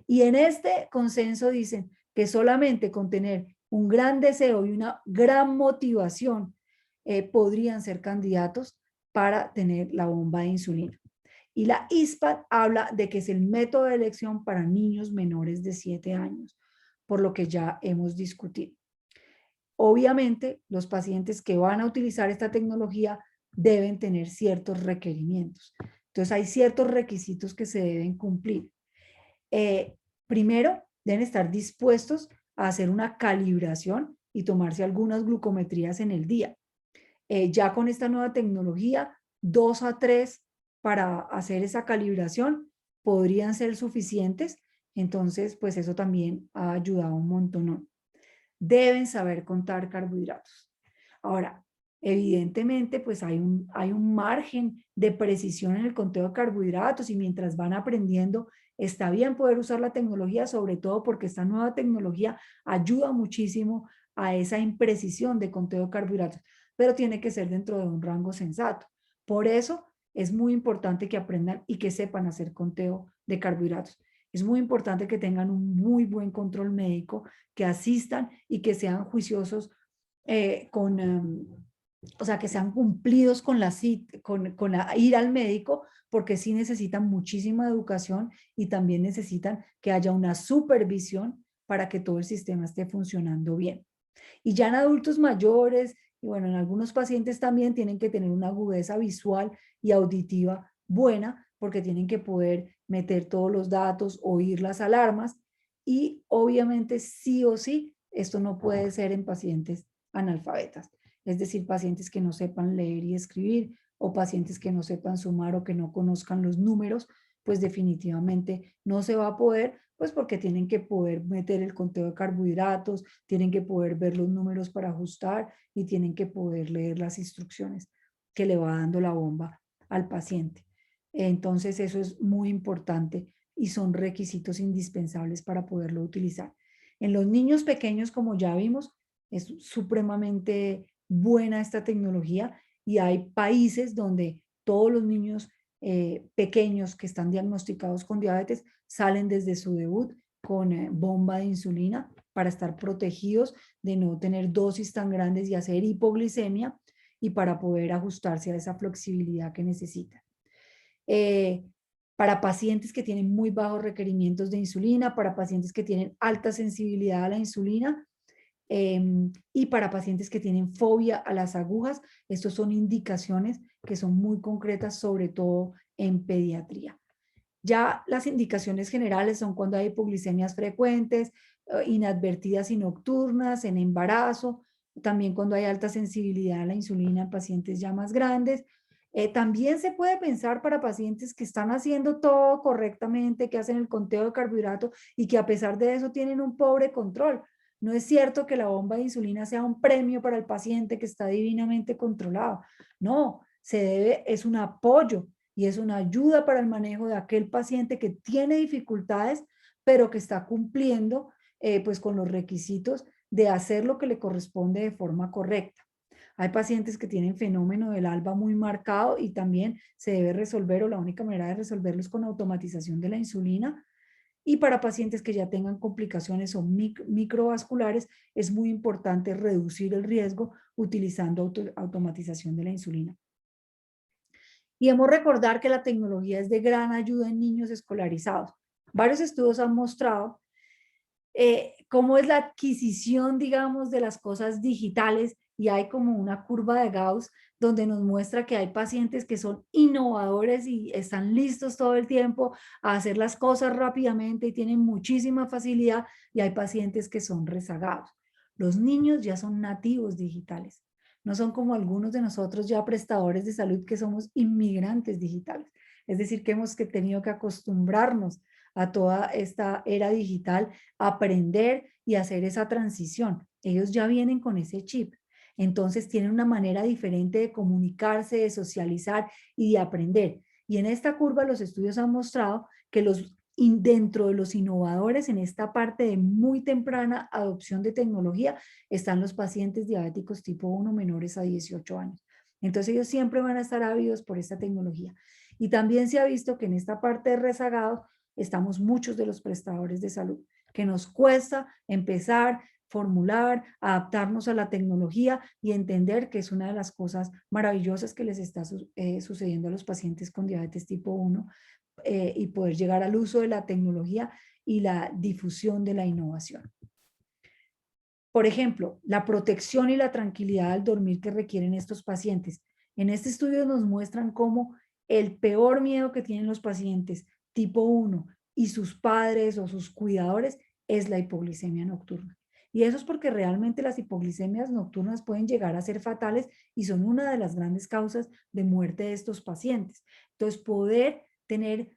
Y en este consenso dicen que solamente con tener un gran deseo y una gran motivación podrían ser candidatos para tener la bomba de insulina. Y la ISPAD habla de que es el método de elección para niños menores de 7 años, por lo que ya hemos discutido. Obviamente, los pacientes que van a utilizar esta tecnología deben tener ciertos requerimientos. Entonces, hay ciertos requisitos que se deben cumplir. Primero, deben estar dispuestos a hacer una calibración y tomarse algunas glucometrías en el día. Ya con esta nueva tecnología, 2 a 3 para hacer esa calibración podrían ser suficientes. Entonces, pues eso también ha ayudado un montón. Deben saber contar carbohidratos. Ahora, evidentemente, pues hay un margen de precisión en el conteo de carbohidratos y mientras van aprendiendo, está bien poder usar la tecnología, sobre todo porque esta nueva tecnología ayuda muchísimo a esa imprecisión de conteo de carbohidratos, pero tiene que ser dentro de un rango sensato. Por eso es muy importante que aprendan y que sepan hacer conteo de carbohidratos. Es muy importante que tengan un muy buen control médico, que asistan y que sean juiciosos o sea, que sean cumplidos con ir al médico, porque sí necesitan muchísima educación y también necesitan que haya una supervisión para que todo el sistema esté funcionando bien. Y ya en adultos mayores, y bueno, en algunos pacientes también tienen que tener una agudeza visual y auditiva buena, porque tienen que poder meter todos los datos, oír las alarmas, y obviamente sí o sí, esto no puede ser en pacientes analfabetas, es decir, pacientes que no sepan leer y escribir, o pacientes que no sepan sumar o que no conozcan los números, pues definitivamente no se va a poder, pues porque tienen que poder meter el conteo de carbohidratos, tienen que poder ver los números para ajustar y tienen que poder leer las instrucciones que le va dando la bomba al paciente. Entonces eso es muy importante y son requisitos indispensables para poderlo utilizar. En los niños pequeños, como ya vimos, es supremamente buena esta tecnología y hay países donde todos los niños pequeños que están diagnosticados con diabetes salen desde su debut con bomba de insulina para estar protegidos de no tener dosis tan grandes y hacer hipoglicemia y para poder ajustarse a esa flexibilidad que necesitan. Eh, para pacientes que tienen muy bajos requerimientos de insulina, para pacientes que tienen alta sensibilidad a la insulina, y para pacientes que tienen fobia a las agujas. Estos son indicaciones que son muy concretas, sobre todo en pediatría. Ya las indicaciones generales son cuando hay hipoglicemias frecuentes, inadvertidas y nocturnas, en embarazo, también cuando hay alta sensibilidad a la insulina en pacientes ya más grandes. También se puede pensar para pacientes que están haciendo todo correctamente, que hacen el conteo de carbohidratos y que a pesar de eso tienen un pobre control. No es cierto que la bomba de insulina sea un premio para el paciente que está divinamente controlado. No, es un apoyo y es una ayuda para el manejo de aquel paciente que tiene dificultades, pero que está cumpliendo pues con los requisitos de hacer lo que le corresponde de forma correcta. Hay pacientes que tienen fenómeno del ALBA muy marcado y también se debe resolver, o la única manera de resolverlo es con automatización de la insulina. Y para pacientes que ya tengan complicaciones o microvasculares, es muy importante reducir el riesgo utilizando automatización de la insulina. Y debemos recordar que la tecnología es de gran ayuda en niños escolarizados. Varios estudios han mostrado cómo es la adquisición, digamos, de las cosas digitales y hay como una curva de Gauss donde nos muestra que hay pacientes que son innovadores y están listos todo el tiempo a hacer las cosas rápidamente y tienen muchísima facilidad y hay pacientes que son rezagados. Los niños ya son nativos digitales. No son como algunos de nosotros ya prestadores de salud que somos inmigrantes digitales. Es decir, que hemos tenido que acostumbrarnos a toda esta era digital, aprender y hacer esa transición. Ellos ya vienen con ese chip. Entonces tienen una manera diferente de comunicarse, de socializar y de aprender. Y en esta curva los estudios han mostrado que dentro de los innovadores en esta parte de muy temprana adopción de tecnología están los pacientes diabéticos tipo 1 menores a 18 años. Entonces ellos siempre van a estar ávidos por esta tecnología. Y también se ha visto que en esta parte de rezagados estamos muchos de los prestadores de salud, que nos cuesta empezar, formular, adaptarnos a la tecnología y entender que es una de las cosas maravillosas que les está sucediendo a los pacientes con diabetes tipo 1 y poder llegar al uso de la tecnología y la difusión de la innovación. Por ejemplo, la protección y la tranquilidad al dormir que requieren estos pacientes. En este estudio nos muestran cómo el peor miedo que tienen los pacientes tipo 1 y sus padres o sus cuidadores es la hipoglicemia nocturna. Y eso es porque realmente las hipoglicemias nocturnas pueden llegar a ser fatales y son una de las grandes causas de muerte de estos pacientes. Entonces, poder tener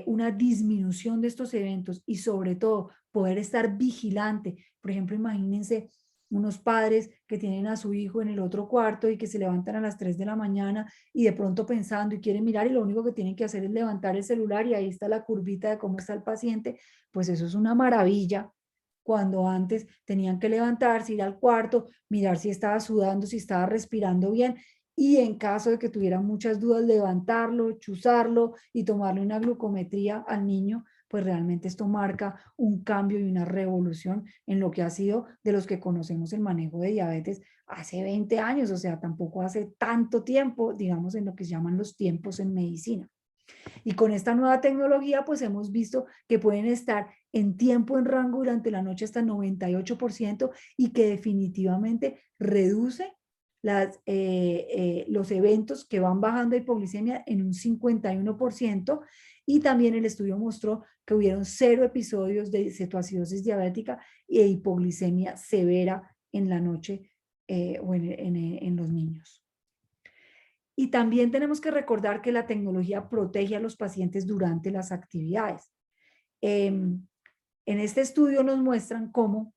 una disminución de estos eventos y sobre todo poder estar vigilante. Por ejemplo, imagínense unos padres que tienen a su hijo en el otro cuarto y que se levantan a las 3 de la mañana y de pronto pensando y quieren mirar y lo único que tienen que hacer es levantar el celular y ahí está la curvita de cómo está el paciente, pues eso es una maravilla cuando antes tenían que levantarse, ir al cuarto, mirar si estaba sudando, si estaba respirando bien y en caso de que tuvieran muchas dudas, levantarlo, chuzarlo y tomarle una glucometría al niño, pues realmente esto marca un cambio y una revolución en lo que ha sido de los que conocemos el manejo de diabetes hace 20 años, o sea, tampoco hace tanto tiempo, digamos, en lo que se llaman los tiempos en medicina. Y con esta nueva tecnología, pues hemos visto que pueden estar en tiempo en rango durante la noche hasta 98% y que definitivamente reduce los eventos que van bajando de hipoglicemia en un 51% y también el estudio mostró que hubieron 0 episodios de cetoacidosis diabética e hipoglicemia severa en la noche o en los niños. Y también tenemos que recordar que la tecnología protege a los pacientes durante las actividades. En este estudio nos muestran cómo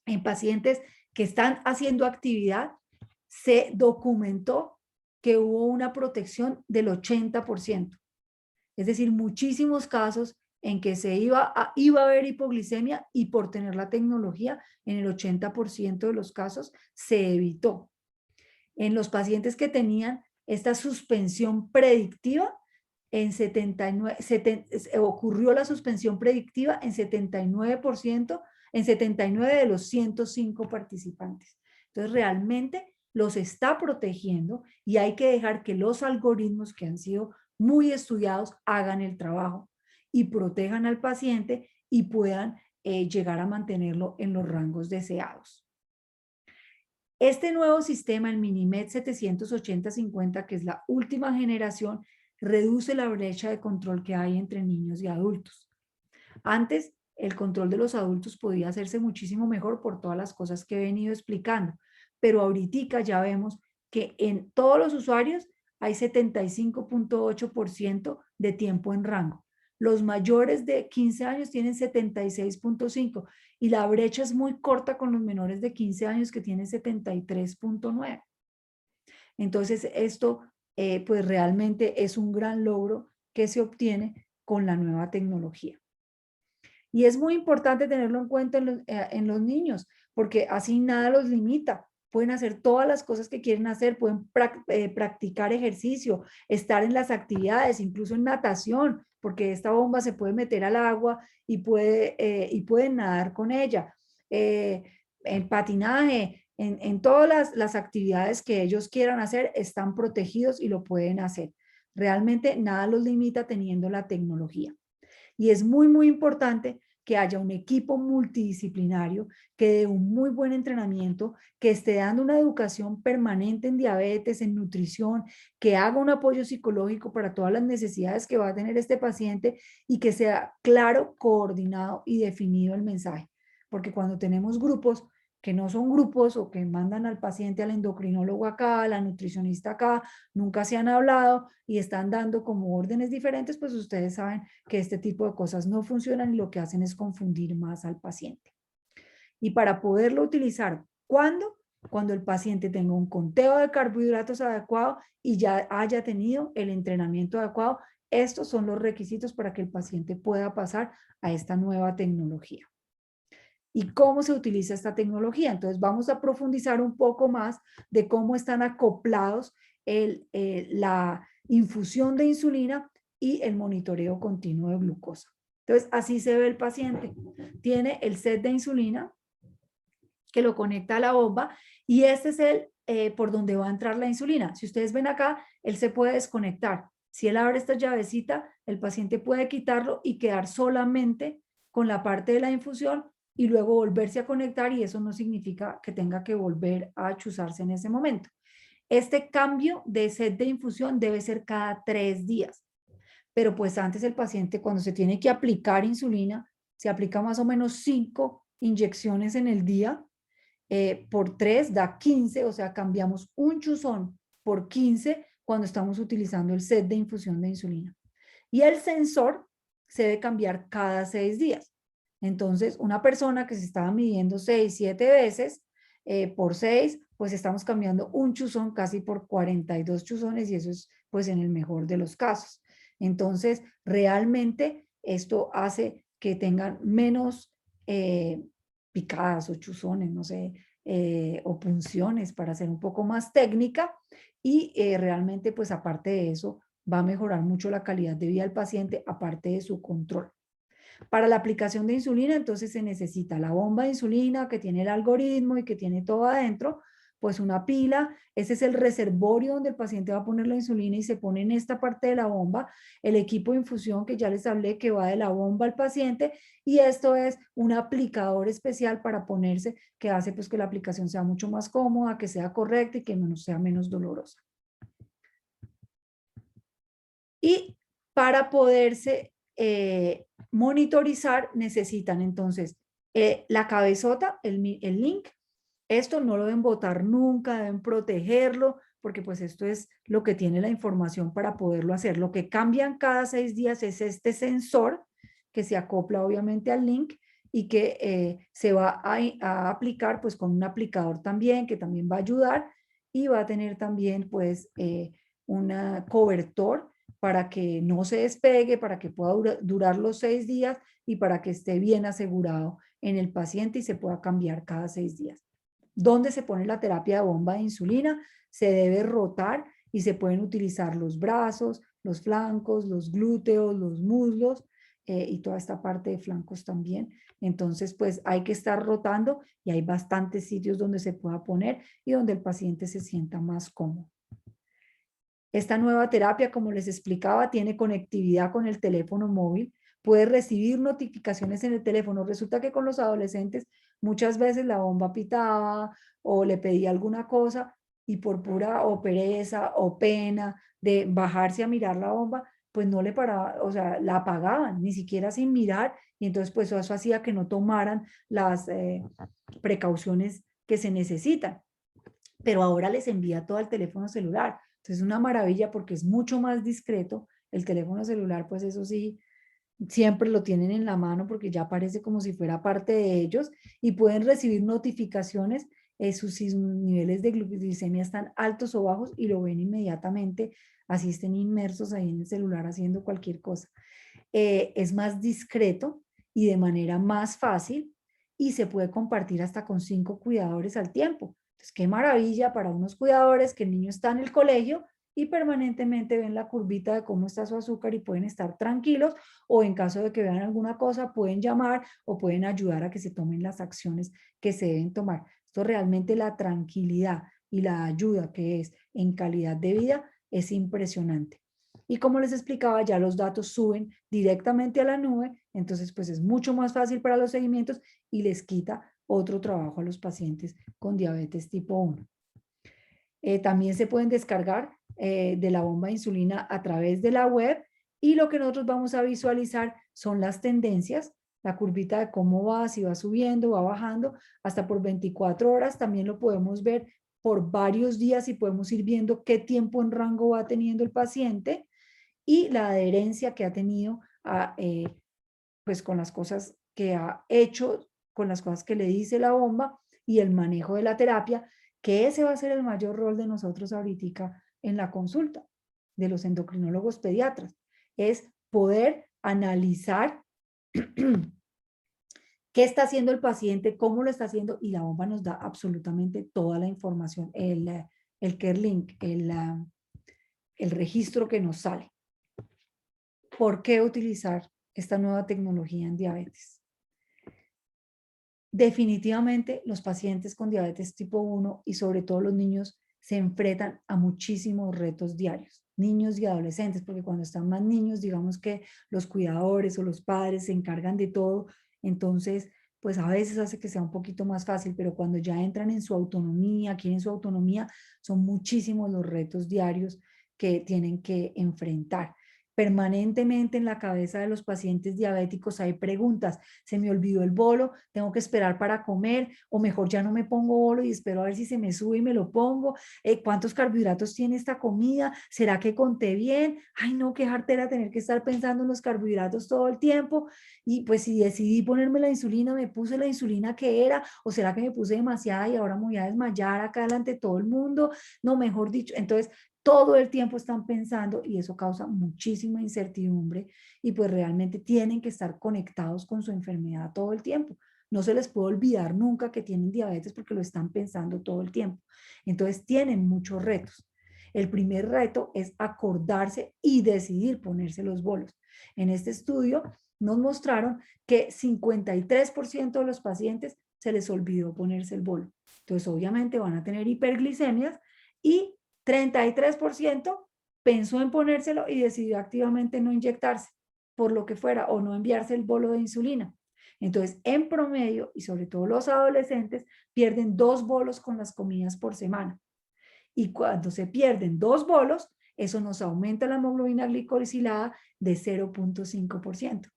en pacientes que están haciendo actividad se documentó que hubo una protección del 80%. Es decir, muchísimos casos en que iba a haber hipoglicemia y por tener la tecnología, en el 80% de los casos se evitó. En los pacientes que tenían esta suspensión predictiva, ocurrió la suspensión predictiva en 79%, en 79 de los 105 participantes. Entonces, realmente los está protegiendo y hay que dejar que los algoritmos que han sido muy estudiados hagan el trabajo y protejan al paciente y puedan llegar a mantenerlo en los rangos deseados. Este nuevo sistema, el Minimed 780-50, que es la última generación, reduce la brecha de control que hay entre niños y adultos. Antes, el control de los adultos podía hacerse muchísimo mejor por todas las cosas que he venido explicando, pero ahorita ya vemos que en todos los usuarios hay 75.8% de tiempo en rango. Los mayores de 15 años tienen 76.5 y la brecha es muy corta con los menores de 15 años que tienen 73.9. Entonces, esto pues realmente es un gran logro que se obtiene con la nueva tecnología. Y es muy importante tenerlo en cuenta en los niños, porque así nada los limita. Pueden hacer todas las cosas que quieren hacer, pueden practicar ejercicio, estar en las actividades, incluso en natación, porque esta bomba se puede meter al agua y pueden nadar con ella. En patinaje, en todas las actividades que ellos quieran hacer, están protegidos y lo pueden hacer. Realmente nada los limita teniendo la tecnología. Y es muy, muy importante que haya un equipo multidisciplinario que dé un muy buen entrenamiento, que esté dando una educación permanente en diabetes, en nutrición, que haga un apoyo psicológico para todas las necesidades que va a tener este paciente y que sea claro, coordinado y definido el mensaje. Porque cuando tenemos grupos que no son grupos o que mandan al paciente al endocrinólogo acá, a la nutricionista acá, nunca se han hablado y están dando como órdenes diferentes, pues ustedes saben que este tipo de cosas no funcionan y lo que hacen es confundir más al paciente. Y para poderlo utilizar, ¿cuándo? Cuando el paciente tenga un conteo de carbohidratos adecuado y ya haya tenido el entrenamiento adecuado. Estos son los requisitos para que el paciente pueda pasar a esta nueva tecnología. ¿Y cómo se utiliza esta tecnología? Entonces vamos a profundizar un poco más de cómo están acoplados la infusión de insulina y el monitoreo continuo de glucosa. Entonces así se ve el paciente. Tiene el set de insulina que lo conecta a la bomba y este es por donde va a entrar la insulina. Si ustedes ven acá, él se puede desconectar. Si él abre esta llavecita, el paciente puede quitarlo y quedar solamente con la parte de la infusión y luego volverse a conectar y eso no significa que tenga que volver a chuzarse en ese momento. Este cambio de set de infusión debe ser cada 3 días, pero pues antes el paciente cuando se tiene que aplicar insulina, se aplica más o menos 5 inyecciones en el día, por 3 da 15, o sea, cambiamos un chuzón por 15 cuando estamos utilizando el set de infusión de insulina. Y el sensor se debe cambiar cada 6 días. Entonces, una persona que se estaba midiendo 6, 7 veces por 6, pues estamos cambiando un chuzón casi por 42 chuzones y eso es pues en el mejor de los casos. Entonces, realmente esto hace que tengan menos picadas o chuzones, no sé, o punciones para ser un poco más técnica y realmente pues aparte de eso va a mejorar mucho la calidad de vida del paciente aparte de su control. Para la aplicación de insulina, entonces se necesita la bomba de insulina que tiene el algoritmo y que tiene todo adentro, pues una pila, ese es el reservorio donde el paciente va a poner la insulina y se pone en esta parte de la bomba, el equipo de infusión que ya les hablé que va de la bomba al paciente y esto es un aplicador especial para ponerse que hace pues que la aplicación sea mucho más cómoda, que sea correcta y que sea menos dolorosa. Y para poderse monitorizar necesitan entonces la cabezota, el link. Esto no lo deben botar nunca, deben protegerlo porque pues esto es lo que tiene la información para poderlo hacer. Lo que cambian cada 6 días es este sensor que se acopla obviamente al link y que se va a aplicar pues con un aplicador también, que también va a ayudar y va a tener también pues un cobertor para que no se despegue, para que pueda durar los 6 días y para que esté bien asegurado en el paciente y se pueda cambiar cada 6 días. ¿Dónde se pone la terapia de bomba de insulina? Se debe rotar y se pueden utilizar los brazos, los flancos, los glúteos, los muslos y toda esta parte de flancos también. Entonces, pues hay que estar rotando y hay bastantes sitios donde se pueda poner y donde el paciente se sienta más cómodo. Esta nueva terapia, como les explicaba, tiene conectividad con el teléfono móvil, puede recibir notificaciones en el teléfono. Resulta que con los adolescentes muchas veces la bomba pitaba o le pedía alguna cosa y por pura o pereza o pena de bajarse a mirar la bomba, pues no le paraba, o sea, la apagaban, ni siquiera sin mirar, y entonces pues eso hacía que no tomaran las precauciones que se necesitan. Pero ahora les envía todo al teléfono celular. Entonces es una maravilla porque es mucho más discreto. El teléfono celular, pues eso sí, siempre lo tienen en la mano porque ya parece como si fuera parte de ellos y pueden recibir notificaciones si sus niveles de glucosamina están altos o bajos y lo ven inmediatamente, así estén inmersos ahí en el celular haciendo cualquier cosa. Es más discreto y de manera más fácil y se puede compartir hasta con 5 cuidadores al tiempo. Entonces, qué maravilla para unos cuidadores que el niño está en el colegio y permanentemente ven la curvita de cómo está su azúcar y pueden estar tranquilos, o en caso de que vean alguna cosa pueden llamar o pueden ayudar a que se tomen las acciones que se deben tomar. Esto realmente, la tranquilidad y la ayuda que es en calidad de vida es impresionante. Y como les explicaba, ya los datos suben directamente a la nube, entonces pues es mucho más fácil para los seguimientos y les quita otro trabajo a los pacientes con diabetes tipo 1. También se pueden descargar de la bomba de insulina a través de la web, y lo que nosotros vamos a visualizar son las tendencias, la curvita de cómo va, si va subiendo, va bajando, hasta por 24 horas. También lo podemos ver por varios días y podemos ir viendo qué tiempo en rango va teniendo el paciente y la adherencia que ha tenido pues con las cosas que ha hecho, con las cosas que le dice la bomba y el manejo de la terapia, que ese va a ser el mayor rol de nosotros ahorita en la consulta de los endocrinólogos pediatras, es poder analizar qué está haciendo el paciente, cómo lo está haciendo, y la bomba nos da absolutamente toda la información, el care link, el registro que nos sale. ¿Por qué utilizar esta nueva tecnología en diabetes? Definitivamente los pacientes con diabetes tipo 1 y sobre todo los niños se enfrentan a muchísimos retos diarios, niños y adolescentes, porque cuando están más niños, digamos que los cuidadores o los padres se encargan de todo, entonces pues a veces hace que sea un poquito más fácil, pero cuando ya entran en su autonomía, quieren su autonomía, son muchísimos los retos diarios que tienen que enfrentar. Permanentemente en la cabeza de los pacientes diabéticos hay preguntas: se me olvidó el bolo, tengo que esperar para comer, o mejor ya no me pongo bolo y espero a ver si se me sube y me lo pongo. ¿Cuántos carbohidratos tiene esta comida? ¿Será que conté bien? Ay, no, qué jartera tener que estar pensando en los carbohidratos todo el tiempo. Y pues si decidí ponerme la insulina, me puse la insulina que era, o será que me puse demasiada y ahora me voy a desmayar acá delante de todo el mundo. No, mejor dicho, entonces todo el tiempo están pensando y eso causa muchísima incertidumbre, y pues realmente tienen que estar conectados con su enfermedad todo el tiempo. No se les puede olvidar nunca que tienen diabetes porque lo están pensando todo el tiempo. Entonces tienen muchos retos. El primer reto es acordarse y decidir ponerse los bolos. En este estudio nos mostraron que 53% de los pacientes se les olvidó ponerse el bolo. Entonces obviamente van a tener hiperglicemias, y 33% pensó en ponérselo y decidió activamente no inyectarse, por lo que fuera, o no enviarse el bolo de insulina. Entonces, en promedio, y sobre todo los adolescentes, pierden 2 bolos con las comidas por semana. Y cuando se pierden 2 bolos, eso nos aumenta la hemoglobina glicosilada de 0.5%.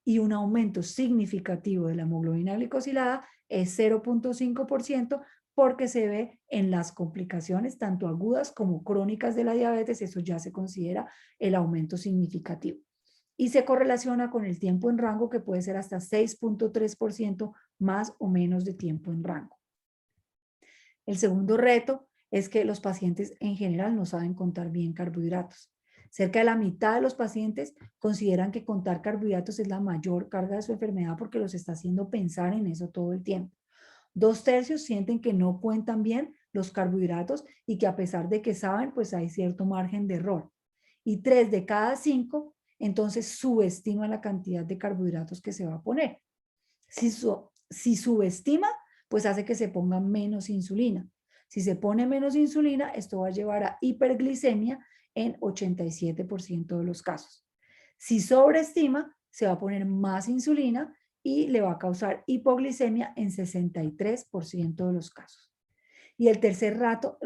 Y un aumento significativo de la hemoglobina glicosilada es 0.5% porque se ve en las complicaciones, tanto agudas como crónicas de la diabetes, eso ya se considera el aumento significativo. Y se correlaciona con el tiempo en rango, que puede ser hasta 6.3% más o menos de tiempo en rango. El segundo reto es que los pacientes en general no saben contar bien carbohidratos. Cerca de la mitad de los pacientes consideran que contar carbohidratos es la mayor carga de su enfermedad porque los está haciendo pensar en eso todo el tiempo. 2/3 sienten que no cuentan bien los carbohidratos y que a pesar de que saben, pues hay cierto margen de error. Y 3 de cada 5 entonces subestiman la cantidad de carbohidratos que se va a poner. Si subestima, pues hace que se ponga menos insulina. Si se pone menos insulina, esto va a llevar a hiperglicemia en 87% de los casos. Si sobreestima, se va a poner más insulina y le va a causar hipoglicemia en 63% de los casos. Y el tercer reto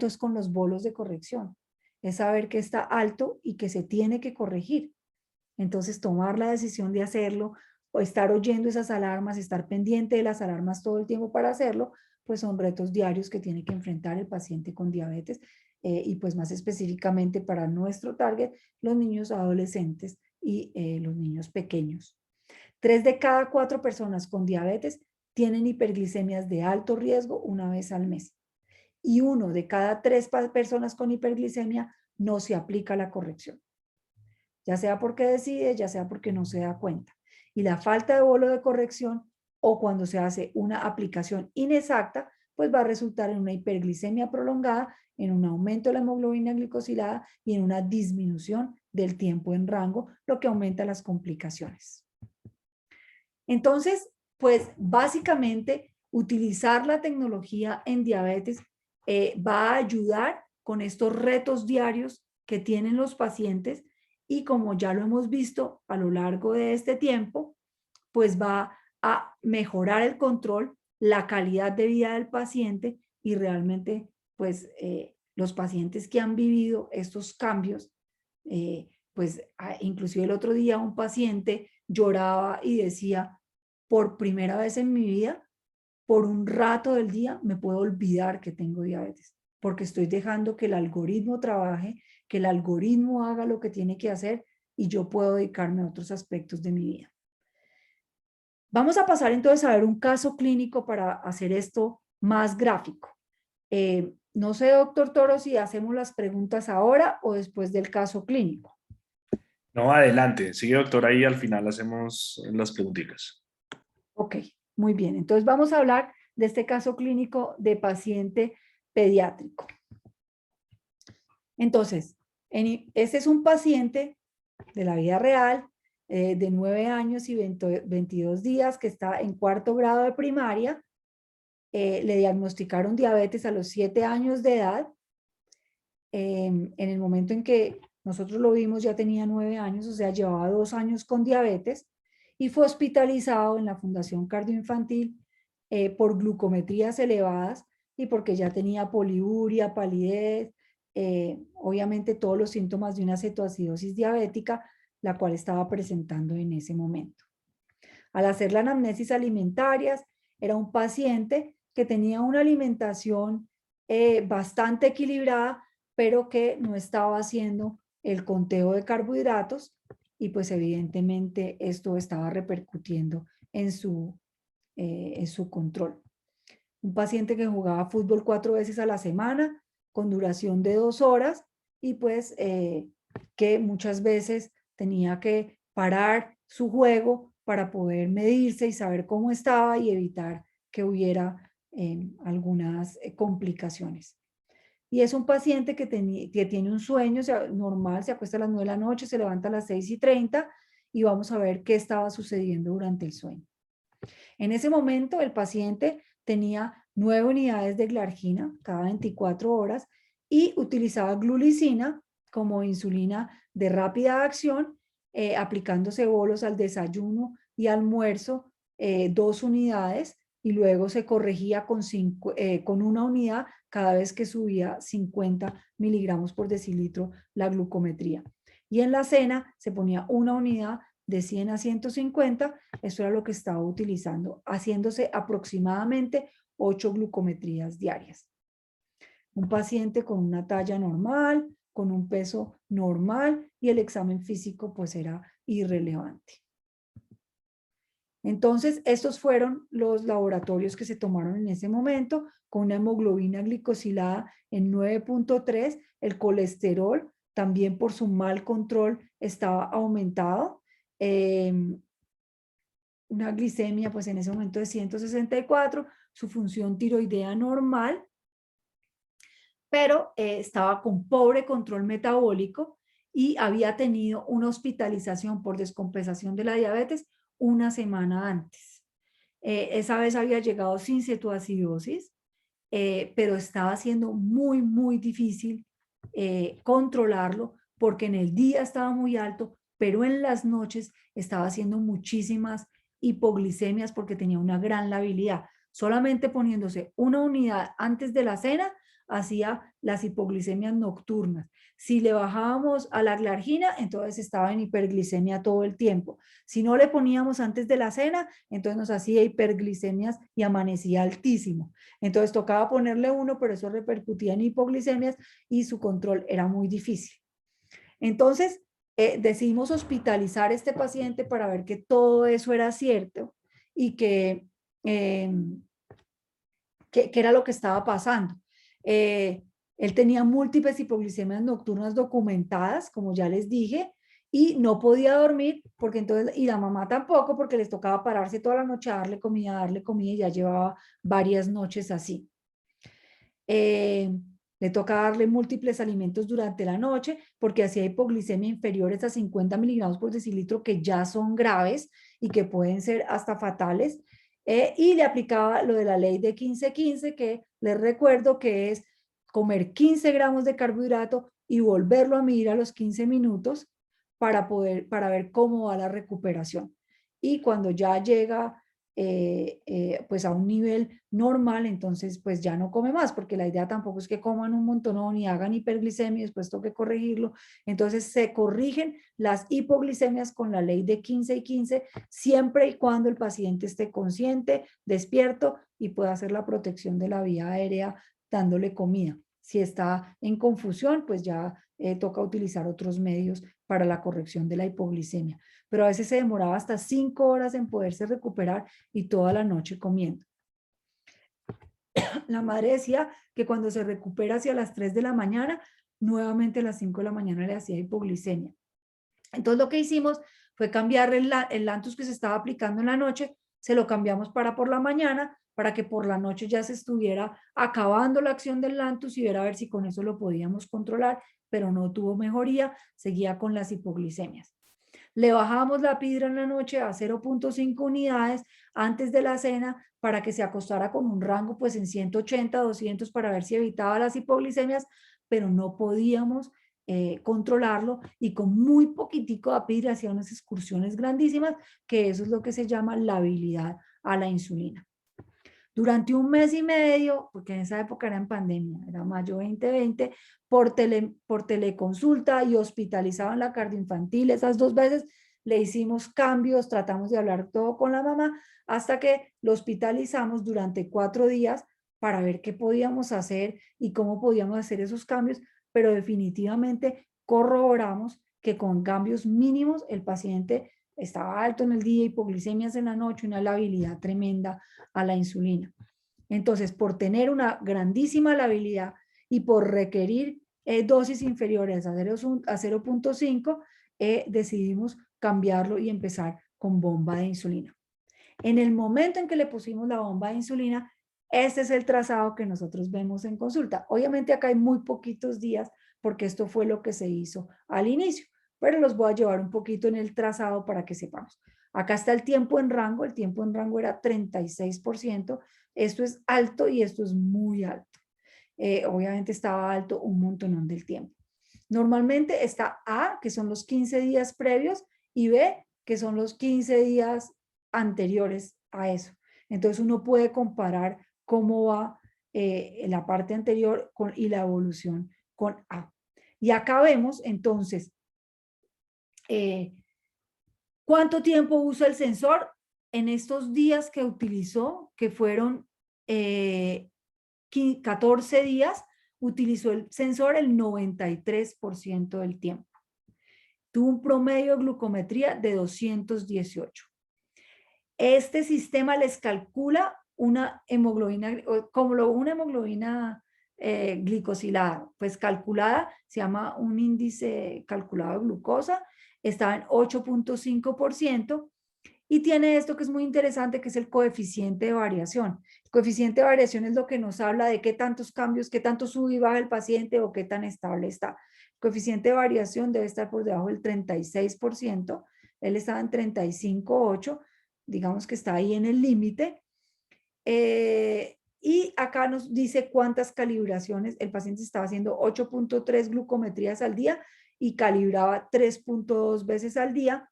es con los bolos de corrección. Es saber que está alto y que se tiene que corregir. Entonces, tomar la decisión de hacerlo o estar oyendo esas alarmas, estar pendiente de las alarmas todo el tiempo para hacerlo, pues son retos diarios que tiene que enfrentar el paciente con diabetes y pues más específicamente para nuestro target, los niños adolescentes y los niños pequeños. 3 de cada 4 personas con diabetes tienen hiperglicemias de alto riesgo una vez al mes. Y 1 de cada 3 personas con hiperglicemia no se aplica la corrección. Ya sea porque decide, ya sea porque no se da cuenta. Y la falta de bolo de corrección o cuando se hace una aplicación inexacta, pues va a resultar en una hiperglicemia prolongada, en un aumento de la hemoglobina glicosilada y en una disminución del tiempo en rango, lo que aumenta las complicaciones. Entonces, pues básicamente utilizar la tecnología en diabetes va a ayudar con estos retos diarios que tienen los pacientes y como ya lo hemos visto a lo largo de este tiempo, pues va a mejorar el control, la calidad de vida del paciente y realmente pues los pacientes que han vivido estos cambios, pues inclusive el otro día un paciente lloraba y decía, por primera vez en mi vida, por un rato del día me puedo olvidar que tengo diabetes, porque estoy dejando que el algoritmo trabaje, que el algoritmo haga lo que tiene que hacer y yo puedo dedicarme a otros aspectos de mi vida. Vamos a pasar entonces a ver un caso clínico para hacer esto más gráfico. No sé, doctor Toro, si hacemos las preguntas ahora o después del caso clínico. No, adelante. Sigue, doctor, ahí al final hacemos las preguntitas. Ok, muy bien. Entonces vamos a hablar de este caso clínico de paciente pediátrico. Entonces, este es un paciente de la vida real de 9 años y 22 días que está en 4º grado de primaria. Le diagnosticaron diabetes a los 7 años de edad. En el momento en que nosotros lo vimos ya tenía 9 años, o sea, llevaba 2 años con diabetes y fue hospitalizado en la Fundación Cardioinfantil por glucometrías elevadas y porque ya tenía poliuria, palidez, obviamente todos los síntomas de una cetoacidosis diabética, la cual estaba presentando en ese momento. Al hacer la anamnesis alimentarias, era un paciente que tenía una alimentación bastante equilibrada, pero que no estaba haciendo el conteo de carbohidratos y pues evidentemente esto estaba repercutiendo en su control. Un paciente que jugaba fútbol 4 veces a la semana con duración de 2 horas y pues que muchas veces tenía que parar su juego para poder medirse y saber cómo estaba y evitar que hubiera algunas complicaciones. Y es un paciente que tiene un sueño normal, se acuesta a las 9 de la noche, se levanta a las 6:30 y vamos a ver qué estaba sucediendo durante el sueño. En ese momento el paciente tenía 9 unidades de glargina cada 24 horas y utilizaba glulicina como insulina de rápida acción, aplicándose bolos al desayuno y almuerzo, 2 unidades, y luego se corregía con 1 unidad cada vez que subía 50 miligramos por decilitro la glucometría. Y en la cena se ponía 1 unidad de 100 a 150, eso era lo que estaba utilizando, haciéndose aproximadamente 8 glucometrías diarias. Un paciente con una talla normal, con un peso normal y el examen físico pues era irrelevante. Entonces, estos fueron los laboratorios que se tomaron en ese momento, con una hemoglobina glicosilada en 9.3, el colesterol también por su mal control estaba aumentado, una glicemia pues en ese momento de 164, su función tiroidea normal, pero estaba con pobre control metabólico y había tenido una hospitalización por descompensación de la diabetes una semana antes. Esa vez había llegado sin cetoacidosis, pero estaba siendo muy, muy difícil controlarlo porque en el día estaba muy alto, pero en las noches estaba haciendo muchísimas hipoglicemias porque tenía una gran labilidad. Solamente poniéndose una unidad antes de la cena, hacía las hipoglicemias nocturnas. Si le bajábamos a la glargina, entonces estaba en hiperglicemia todo el tiempo. Si no le poníamos antes de la cena, entonces nos hacía hiperglicemias y amanecía altísimo. Entonces tocaba ponerle uno, pero eso repercutía en hipoglicemias y su control era muy difícil. Entonces decidimos hospitalizar a este paciente para ver que todo eso era cierto y que era lo que estaba pasando. Él tenía múltiples hipoglicemias nocturnas documentadas, como ya les dije, y no podía dormir porque entonces, y la mamá tampoco, porque les tocaba pararse toda la noche a darle comida y ya llevaba varias noches así. Le toca darle múltiples alimentos durante la noche porque hacía hipoglicemia inferiores a 50 miligramos por decilitro que ya son graves y que pueden ser hasta fatales. Y le aplicaba lo de la ley de 15-15 que les recuerdo que es comer 15 gramos de carbohidrato y volverlo a medir a los 15 minutos para ver cómo va la recuperación. Y cuando ya llega pues a un nivel normal, entonces pues ya no come más, porque la idea tampoco es que coman un montón y hagan hiperglicemia y después toque corregirlo. Entonces se corrigen las hipoglicemias con la ley de 15 y 15, siempre y cuando el paciente esté consciente, despierto y pueda hacer la protección de la vía aérea dándole comida. Si está en confusión, pues ya toca utilizar otros medios para la corrección de la hipoglicemia. Pero a veces se demoraba hasta 5 horas en poderse recuperar y toda la noche comiendo. La madre decía que cuando se recupera hacia las 3 de la mañana, nuevamente a las 5 de la mañana le hacía hipoglicemia. Entonces lo que hicimos fue cambiar el Lantus que se estaba aplicando en la noche, se lo cambiamos para por la mañana, para que por la noche ya se estuviera acabando la acción del Lantus y ver a ver si con eso lo podíamos controlar, pero no tuvo mejoría, seguía con las hipoglicemias. Le bajábamos la pidra en la noche a 0.5 unidades antes de la cena para que se acostara con un rango pues en 180, 200 para ver si evitaba las hipoglicemias, pero no podíamos controlarlo y con muy poquitico de pidra hacía unas excursiones grandísimas, que eso es lo que se llama labilidad a la insulina. Durante un mes y medio, porque en esa época era en pandemia, era mayo 2020, por teleconsulta y hospitalizaban la cardioinfantil, esas 2 veces le hicimos cambios, tratamos de hablar todo con la mamá, hasta que lo hospitalizamos durante 4 días para ver qué podíamos hacer y cómo podíamos hacer esos cambios, pero definitivamente corroboramos que con cambios mínimos el paciente estaba alto en el día, hipoglicemias en la noche, una labilidad tremenda a la insulina. Entonces, por tener una grandísima labilidad y por requerir dosis inferiores a 0.5, decidimos cambiarlo y empezar con bomba de insulina. En el momento en que le pusimos la bomba de insulina, este es el trazado que nosotros vemos en consulta. Obviamente acá hay muy poquitos días porque esto fue lo que se hizo al inicio, pero los voy a llevar un poquito en el trazado para que sepamos. Acá está el tiempo en rango era 36%, esto es alto y esto es muy alto. Obviamente estaba alto un montonón del tiempo. Normalmente está A, que son los 15 días previos, y B, que son los 15 días anteriores a eso. Entonces uno puede comparar cómo va la parte anterior y la evolución con A. Y acá vemos entonces cuánto tiempo usa el sensor en estos días que utilizó, que fueron 14 días, utilizó el sensor el 93% del tiempo. Tuvo un promedio de glucometría de 218. Este sistema les calcula una hemoglobina, como una hemoglobina glicosilada, pues calculada, se llama un índice calculado de glucosa, está en 8.5%. Y tiene esto que es muy interesante, que es el coeficiente de variación. El coeficiente de variación es lo que nos habla de qué tantos cambios, qué tanto sube y baja el paciente o qué tan estable está. El coeficiente de variación debe estar por debajo del 36%. Él estaba en 35.8, digamos que está ahí en el límite. Y acá nos dice cuántas calibraciones. El paciente estaba haciendo 8.3 glucometrías al día y calibraba 3.2 veces al día,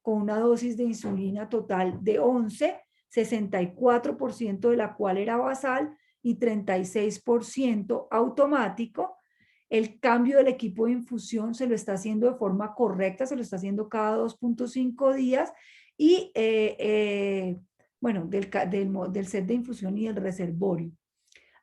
con una dosis de insulina total de 11, 64% de la cual era basal y 36% automático. El cambio del equipo de infusión se lo está haciendo de forma correcta, se lo está haciendo cada 2.5 días y bueno, del set de infusión y del reservorio.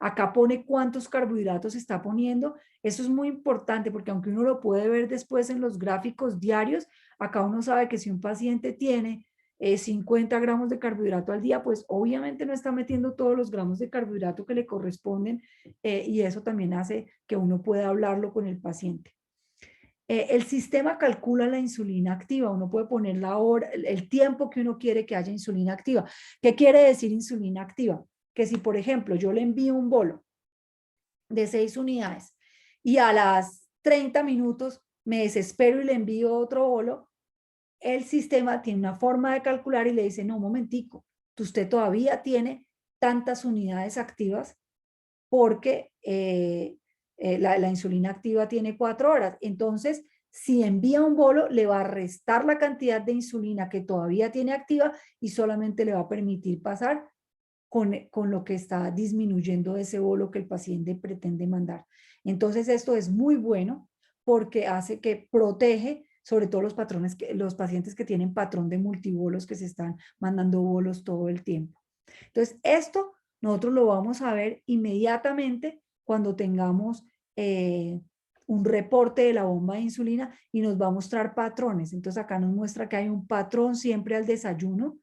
Acá pone cuántos carbohidratos está poniendo. Eso es muy importante porque aunque uno lo puede ver después en los gráficos diarios, acá uno sabe que si un paciente tiene 50 gramos de carbohidrato al día, pues obviamente no está metiendo todos los gramos de carbohidrato que le corresponden y eso también hace que uno pueda hablarlo con el paciente. El sistema calcula la insulina activa, uno puede poner la hora, el tiempo que uno quiere que haya insulina activa. ¿Qué quiere decir insulina activa? Que si, por ejemplo, yo le envío un bolo de 6 unidades y a las 30 minutos me desespero y le envío otro bolo, el sistema tiene una forma de calcular y le dice, no, un momentico, usted todavía tiene tantas unidades activas porque la insulina activa tiene 4 horas. Entonces, si envía un bolo, le va a restar la cantidad de insulina que todavía tiene activa y solamente le va a permitir pasar con lo que está disminuyendo ese bolo que el paciente pretende mandar. Entonces, esto es muy bueno porque hace que protege sobre todo los pacientes que tienen patrón de multibolos, que se están mandando bolos todo el tiempo. Entonces, esto nosotros lo vamos a ver inmediatamente cuando tengamos un reporte de la bomba de insulina y nos va a mostrar patrones. Entonces, acá nos muestra que hay un patrón siempre al desayuno.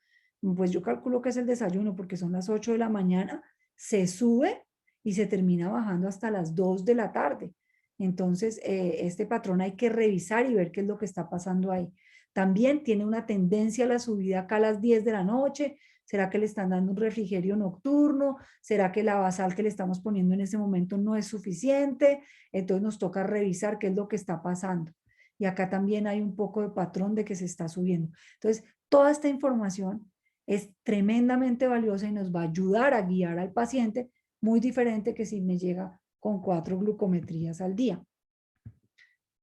Pues yo calculo que es el desayuno porque son las 8 de la mañana, se sube y se termina bajando hasta las 2 de la tarde. Entonces, este patrón hay que revisar y ver qué es lo que está pasando ahí. También tiene una tendencia a la subida acá a las 10 de la noche. ¿Será que le están dando un refrigerio nocturno? ¿Será que la basal que le estamos poniendo en ese momento no es suficiente? Entonces nos toca revisar qué es lo que está pasando. Y acá también hay un poco de patrón de que se está subiendo. Entonces, toda esta información es tremendamente valiosa y nos va a ayudar a guiar al paciente, muy diferente que si me llega con 4 glucometrías al día.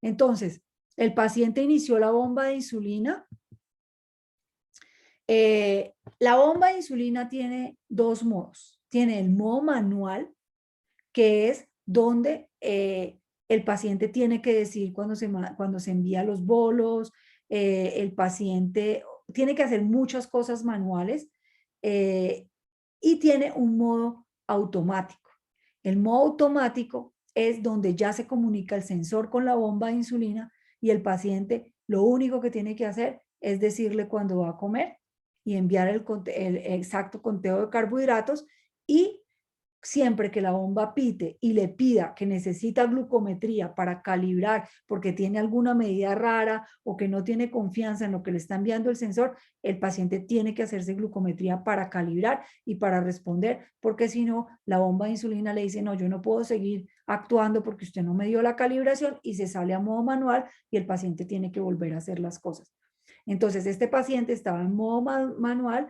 Entonces, el paciente inició la bomba de insulina. La bomba de insulina tiene 2 modos. Tiene el modo manual, que es donde el paciente tiene que decir cuando se envía los bolos, el paciente tiene que hacer muchas cosas manuales y tiene un modo automático. El modo automático es donde ya se comunica el sensor con la bomba de insulina y el paciente lo único que tiene que hacer es decirle cuándo va a comer y enviar el exacto conteo de carbohidratos y siempre que la bomba pite y le pida que necesita glucometría para calibrar porque tiene alguna medida rara o que no tiene confianza en lo que le está enviando el sensor, el paciente tiene que hacerse glucometría para calibrar y para responder, porque si no, la bomba de insulina le dice, no, yo no puedo seguir actuando porque usted no me dio la calibración y se sale a modo manual y el paciente tiene que volver a hacer las cosas. Entonces, este paciente estaba en modo manual,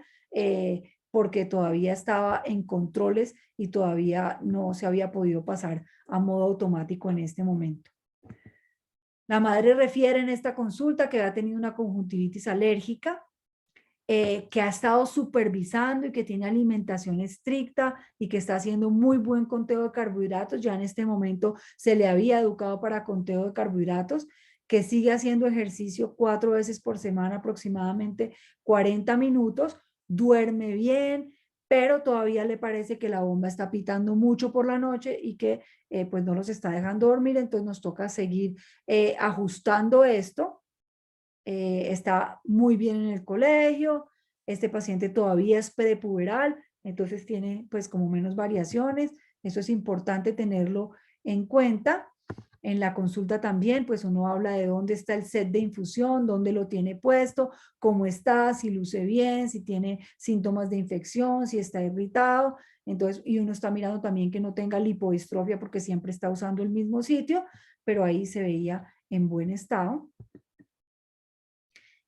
porque todavía estaba en controles y todavía no se había podido pasar a modo automático en este momento. La madre refiere en esta consulta que ha tenido una conjuntivitis alérgica, que ha estado supervisando y que tiene alimentación estricta y que está haciendo muy buen conteo de carbohidratos. Ya en este momento se le había educado para conteo de carbohidratos, que sigue haciendo ejercicio 4 veces por semana, aproximadamente 40 minutos, duerme bien, pero todavía le parece que la bomba está pitando mucho por la noche y que pues no los está dejando dormir, entonces nos toca seguir ajustando esto. Está muy bien en el colegio, este paciente todavía es prepuberal, entonces tiene pues como menos variaciones, eso es importante tenerlo en cuenta. En la consulta también, pues uno habla de dónde está el set de infusión, dónde lo tiene puesto, cómo está, si luce bien, si tiene síntomas de infección, si está irritado. Entonces, y uno está mirando también que no tenga lipodistrofia porque siempre está usando el mismo sitio, pero ahí se veía en buen estado.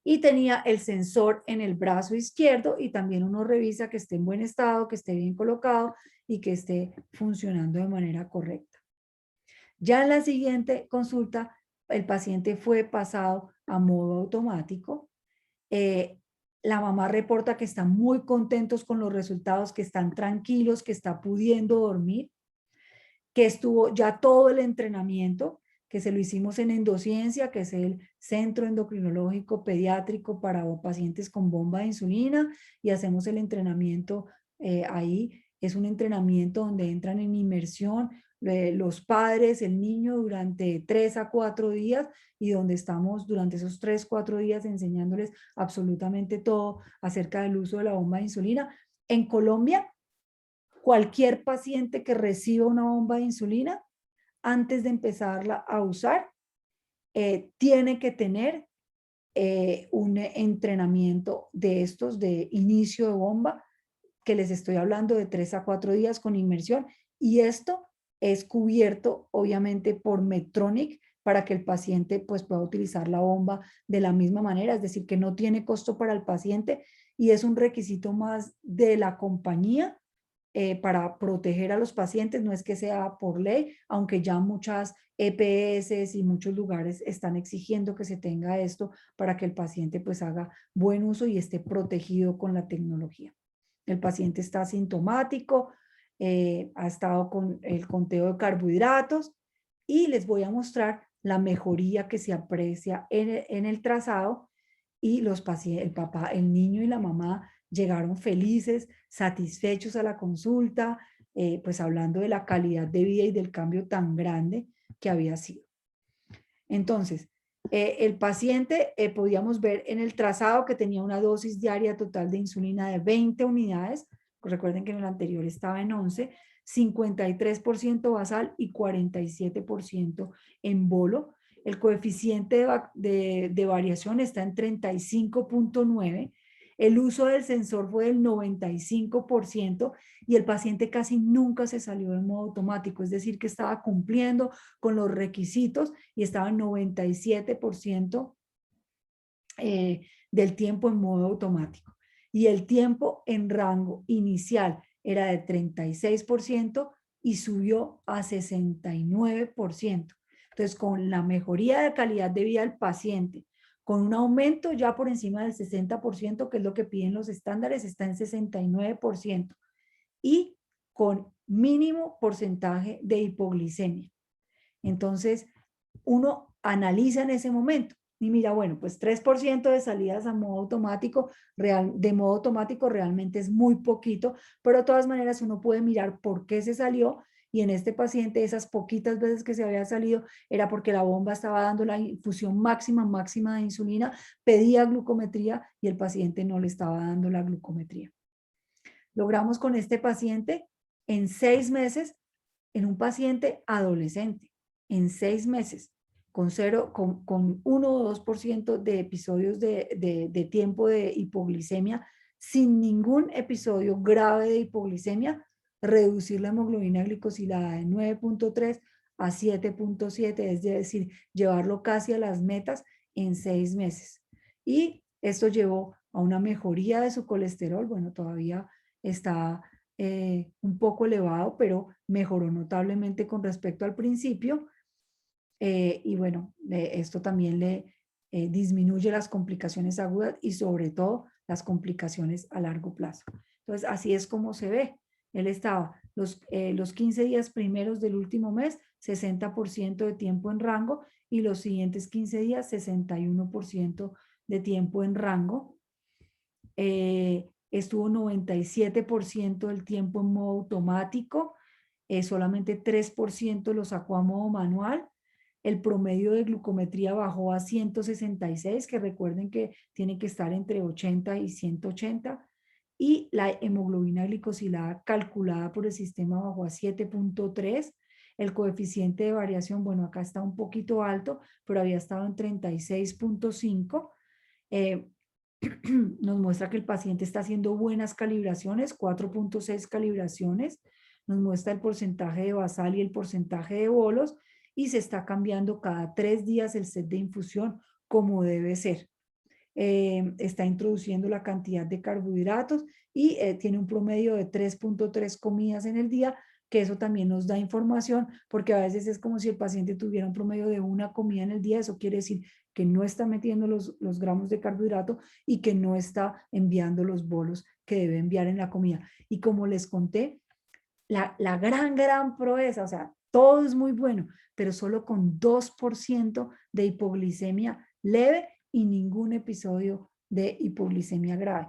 Y tenía el sensor en el brazo izquierdo y también uno revisa que esté en buen estado, que esté bien colocado y que esté funcionando de manera correcta. Ya en la siguiente consulta, el paciente fue pasado a modo automático. La mamá reporta que están muy contentos con los resultados, que están tranquilos, que está pudiendo dormir, que estuvo ya todo el entrenamiento, que se lo hicimos en Endociencia, que es el Centro Endocrinológico Pediátrico para pacientes con bomba de insulina, y hacemos el entrenamiento ahí. Es un entrenamiento donde entran en inmersión los padres, el niño durante 3 a 4 días y donde estamos durante esos 3, 4 días enseñándoles absolutamente todo acerca del uso de la bomba de insulina. En Colombia, cualquier paciente que reciba una bomba de insulina, antes de empezarla a usar, tiene que tener un entrenamiento de estos de inicio de bomba, que les estoy hablando de 3 a 4 días con inmersión, y esto es cubierto obviamente por Medtronic para que el paciente pues pueda utilizar la bomba de la misma manera, es decir, que no tiene costo para el paciente y es un requisito más de la compañía para proteger a los pacientes, no es que sea por ley, aunque ya muchas EPS y muchos lugares están exigiendo que se tenga esto para que el paciente pues haga buen uso y esté protegido con la tecnología. El paciente está asintomático, ha estado con el conteo de carbohidratos y les voy a mostrar la mejoría que se aprecia en el trazado y los pacientes, el papá, el niño y la mamá llegaron felices, satisfechos a la consulta, pues hablando de la calidad de vida y del cambio tan grande que había sido. Entonces, el paciente podíamos ver en el trazado que tenía una dosis diaria total de insulina de 20 unidades, recuerden que en el anterior estaba en 11, 53% basal y 47% en bolo. El coeficiente de variación está en 35.9. El uso del sensor fue del 95% y el paciente casi nunca se salió de modo automático, es decir, que estaba cumpliendo con los requisitos y estaba en 97% del tiempo en modo automático. Y el tiempo en rango inicial era de 36% y subió a 69%. Entonces, con la mejoría de calidad de vida del paciente, con un aumento ya por encima del 60%, que es lo que piden los estándares, está en 69%, y con mínimo porcentaje de hipoglicemia. Entonces, uno analiza en ese momento y mira, bueno, pues 3% de salidas a modo automático, de modo automático realmente es muy poquito, pero de todas maneras uno puede mirar por qué se salió y en este paciente esas poquitas veces que se había salido era porque la bomba estaba dando la infusión máxima de insulina, pedía glucometría y el paciente no le estaba dando la glucometría. Logramos con este paciente en 6 meses, en un paciente adolescente, en 6 meses, con 1 o 2% de episodios de tiempo de hipoglicemia, sin ningún episodio grave de hipoglicemia, reducir la hemoglobina glicosilada de 9.3 a 7.7, es decir, llevarlo casi a las metas en 6 meses. Y esto llevó a una mejoría de su colesterol, bueno, todavía está un poco elevado, pero mejoró notablemente con respecto al principio. Y bueno, esto también le disminuye las complicaciones agudas y sobre todo las complicaciones a largo plazo. Entonces, así es como se ve. Él estaba los 15 días primeros del último mes, 60% de tiempo en rango y los siguientes 15 días, 61% de tiempo en rango. estuvo 97% del tiempo en modo automático, solamente 3% lo sacó a modo manual. El promedio de glucometría bajó a 166, que recuerden que tiene que estar entre 80 y 180. Y la hemoglobina glicosilada calculada por el sistema bajó a 7.3. El coeficiente de variación, bueno, acá está un poquito alto, pero había estado en 36.5. Nos muestra que el paciente está haciendo buenas calibraciones, 4.6 calibraciones. Nos muestra el porcentaje de basal y el porcentaje de bolos, y se está cambiando cada 3 días el set de infusión como debe ser. Está introduciendo la cantidad de carbohidratos y tiene un promedio de 3.3 comidas en el día, que eso también nos da información, porque a veces es como si el paciente tuviera un promedio de una comida en el día. Eso quiere decir que no está metiendo los gramos de carbohidrato y que no está enviando los bolos que debe enviar en la comida. Y como les conté, la gran proeza, o sea, todo es muy bueno, pero solo con 2% de hipoglicemia leve y ningún episodio de hipoglicemia grave,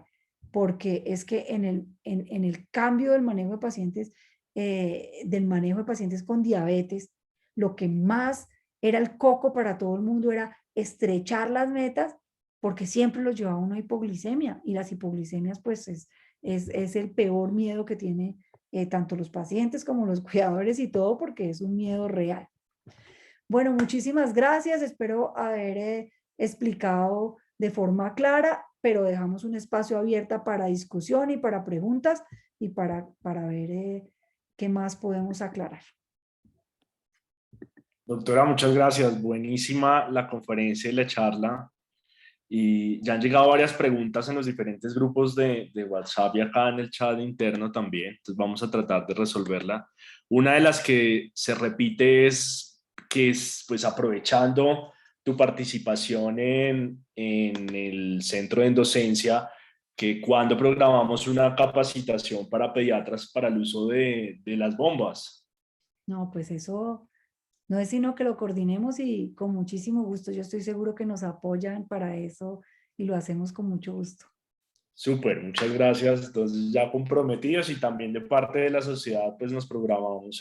porque es que en el cambio del manejo de pacientes, con diabetes, lo que más era el coco para todo el mundo era estrechar las metas, porque siempre los llevaba a una hipoglicemia, y las hipoglicemias pues es el peor miedo que tiene tanto los pacientes como los cuidadores y todo, porque es un miedo real. Bueno, muchísimas gracias. Espero haber explicado de forma clara, pero dejamos un espacio abierto para discusión y para preguntas y para ver qué más podemos aclarar. Doctora, muchas gracias. Buenísima la conferencia y la charla. Y ya han llegado varias preguntas en los diferentes grupos de WhatsApp y acá en el chat interno también. Entonces vamos a tratar de resolverla. Una de las que se repite es que es, pues aprovechando tu participación en el centro de endocencia, que cuando programamos una capacitación para pediatras para el uso de las bombas. No, pues eso no es sino que lo coordinemos, y con muchísimo gusto. Yo estoy seguro que nos apoyan para eso y lo hacemos con mucho gusto. Súper, muchas gracias. Entonces ya comprometidos, y también de parte de la sociedad pues nos programamos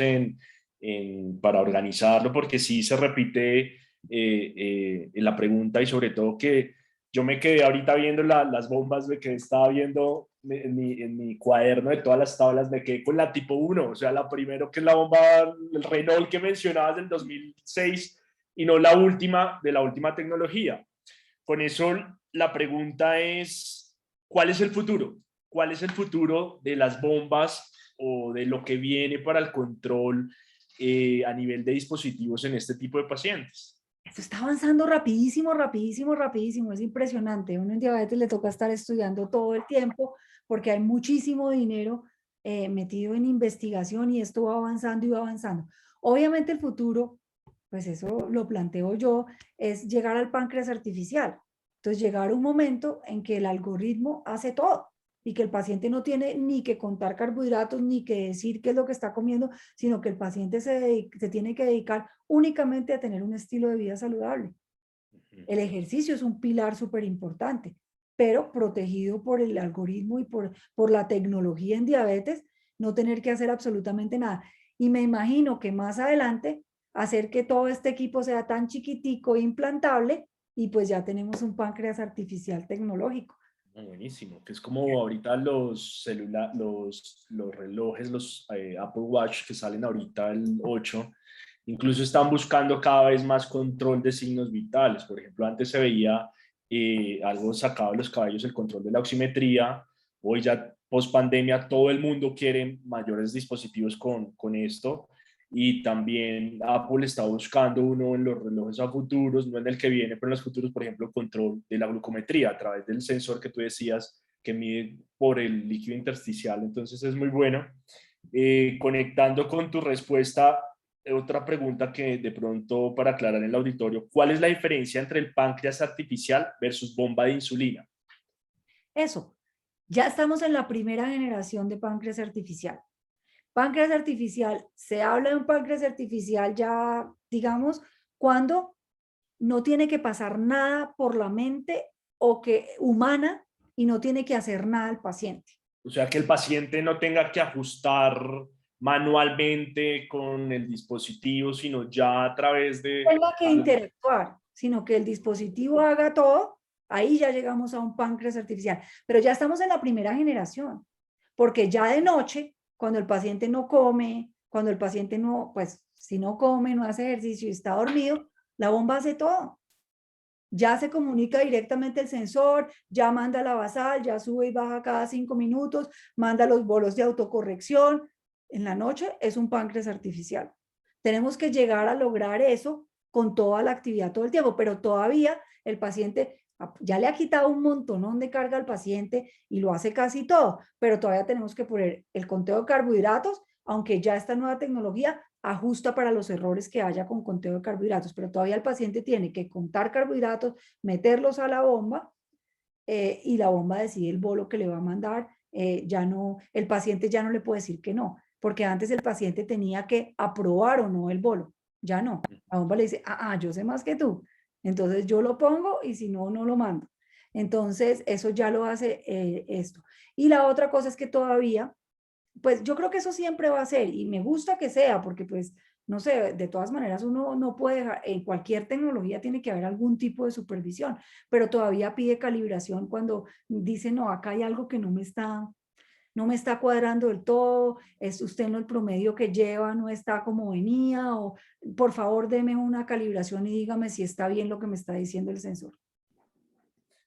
para organizarlo, porque sí se repite en la pregunta, y sobre todo que yo me quedé ahorita viendo las bombas, me quedé, estaba viendo en mi cuaderno de todas las tablas, me quedé con la tipo 1, o sea, la primero, que es la bomba, el Renault que mencionabas del 2006, y no la última de la última tecnología. Con eso la pregunta es, ¿cuál es el futuro? ¿Cuál es el futuro de las bombas o de lo que viene para el control a nivel de dispositivos en este tipo de pacientes? Esto está avanzando rapidísimo, rapidísimo, rapidísimo. Es impresionante. Uno en diabetes le toca estar estudiando todo el tiempo, porque hay muchísimo dinero metido en investigación, y esto va avanzando y va avanzando. Obviamente el futuro, pues eso lo planteo yo, es llegar al páncreas artificial. Entonces llegar a un momento en que el algoritmo hace todo, y que el paciente no tiene ni que contar carbohidratos ni que decir qué es lo que está comiendo, sino que el paciente se tiene que dedicar únicamente a tener un estilo de vida saludable. El ejercicio es un pilar súper importante, pero protegido por el algoritmo y por la tecnología en diabetes, no tener que hacer absolutamente nada. Y me imagino que más adelante hacer que todo este equipo sea tan chiquitico e implantable, y pues ya tenemos un páncreas artificial tecnológico. Buenísimo, que es como ahorita los relojes, los Apple Watch que salen ahorita el 8, incluso están buscando cada vez más control de signos vitales. Por ejemplo, antes se veía algo sacado de los caballos, el control de la oximetría. Hoy ya post pandemia todo el mundo quiere mayores dispositivos con esto, y también Apple está buscando uno en los relojes a futuros, no en el que viene, pero en los futuros, por ejemplo, control de la glucometría a través del sensor que tú decías, que mide por el líquido intersticial. Entonces es muy bueno. Conectando con tu respuesta, otra pregunta que de pronto para aclarar en el auditorio: ¿cuál es la diferencia entre el páncreas artificial versus bomba de insulina? Eso, ya estamos en la primera generación de páncreas artificial. Páncreas artificial, se habla de un páncreas artificial ya, digamos, cuando no tiene que pasar nada por la mente o que humana y no tiene que hacer nada el paciente. O sea, que el paciente no tenga que ajustar manualmente con el dispositivo, sino ya a través de... Tenga que interactuar, sino que el dispositivo haga todo, ahí ya llegamos a un páncreas artificial. Pero ya estamos en la primera generación, porque ya de noche, cuando el paciente no come, cuando el paciente no, pues si no come, no hace ejercicio y está dormido, la bomba hace todo. Ya se comunica directamente el sensor, ya manda la basal, ya sube y baja cada 5 minutos, manda los bolos de autocorrección. En la noche es un páncreas artificial. Tenemos que llegar a lograr eso con toda la actividad todo el tiempo, pero todavía el paciente ya le ha quitado un montonón de carga al paciente y lo hace casi todo, pero todavía tenemos que poner el conteo de carbohidratos, aunque ya esta nueva tecnología ajusta para los errores que haya con conteo de carbohidratos, pero todavía el paciente tiene que contar carbohidratos, meterlos a la bomba y la bomba decide el bolo que le va a mandar. Ya no, el paciente ya no le puede decir que no, porque antes el paciente tenía que aprobar o no el bolo, ya no. La bomba le dice, yo sé más que tú, entonces yo lo pongo y si no, no lo mando. Entonces, eso ya lo hace esto. Y la otra cosa es que todavía pues yo creo que eso siempre va a ser y me gusta que sea porque pues no sé, de todas maneras uno no puede dejar, en cualquier tecnología tiene que haber algún tipo de supervisión, pero todavía pide calibración cuando dice, no, acá hay algo que no me está cuadrando del todo, es usted no el promedio que lleva, no está como venía, o por favor deme una calibración y dígame si está bien lo que me está diciendo el sensor.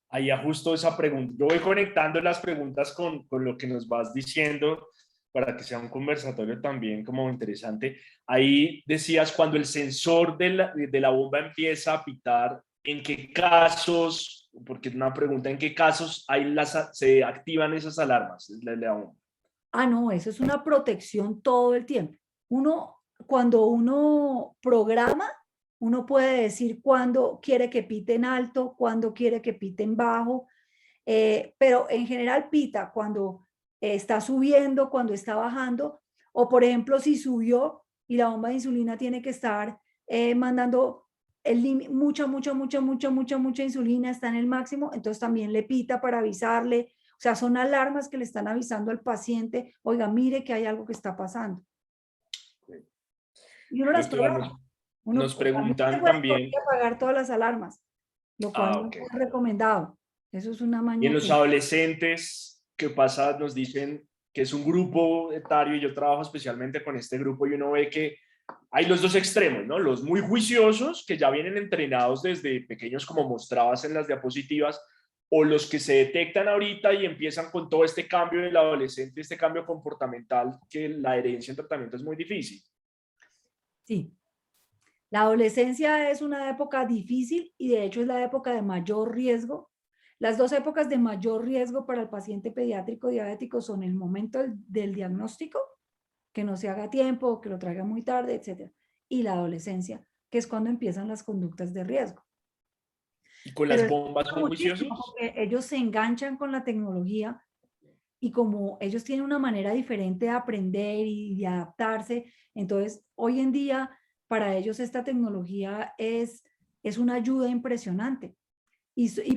Ahí ajusto esa pregunta. Yo voy conectando las preguntas con lo que nos vas diciendo para que sea un conversatorio también como interesante. Ahí decías, cuando el sensor de la bomba empieza a pitar, ¿en qué casos, porque es una pregunta, en qué casos se activan esas alarmas de la bomba? No, eso es una protección todo el tiempo. Cuando uno programa, uno puede decir cuándo quiere que pite en alto, cuándo quiere que pite en bajo, pero en general pita cuando está subiendo, cuando está bajando, o por ejemplo, si subió y la bomba de insulina tiene que estar mandando mucha insulina, está en el máximo, entonces también le pita para avisarle. O sea, son alarmas que le están avisando al paciente, oiga, mire que hay algo que está pasando. Y uno las Doctora, programa. nos Uno también se preguntan puede también, apagar todas las alarmas, lo cual no ok. es recomendado. Eso es una Y en maña los que... adolescentes, ¿qué pasa? Nos dicen que es un grupo etario y yo trabajo especialmente con este grupo y uno ve que hay los dos extremos, ¿no? Los muy juiciosos, que ya vienen entrenados desde pequeños, como mostrabas en las diapositivas, o los que se detectan ahorita y empiezan con todo este cambio del adolescente, este cambio comportamental, que la herencia en tratamiento es muy difícil. Sí, la adolescencia es una época difícil y de hecho es la época de mayor riesgo. Las dos épocas de mayor riesgo para el paciente pediátrico diabético son el momento del diagnóstico, que no se haga a tiempo, que lo traiga muy tarde, etcétera, y la adolescencia, que es cuando empiezan las conductas de riesgo. ¿Y con Pero las es bombas son muchísimo juiciosos? porque ellos se enganchan con la tecnología y como ellos tienen una manera diferente de aprender y de adaptarse, entonces hoy en día para ellos esta tecnología es una ayuda impresionante.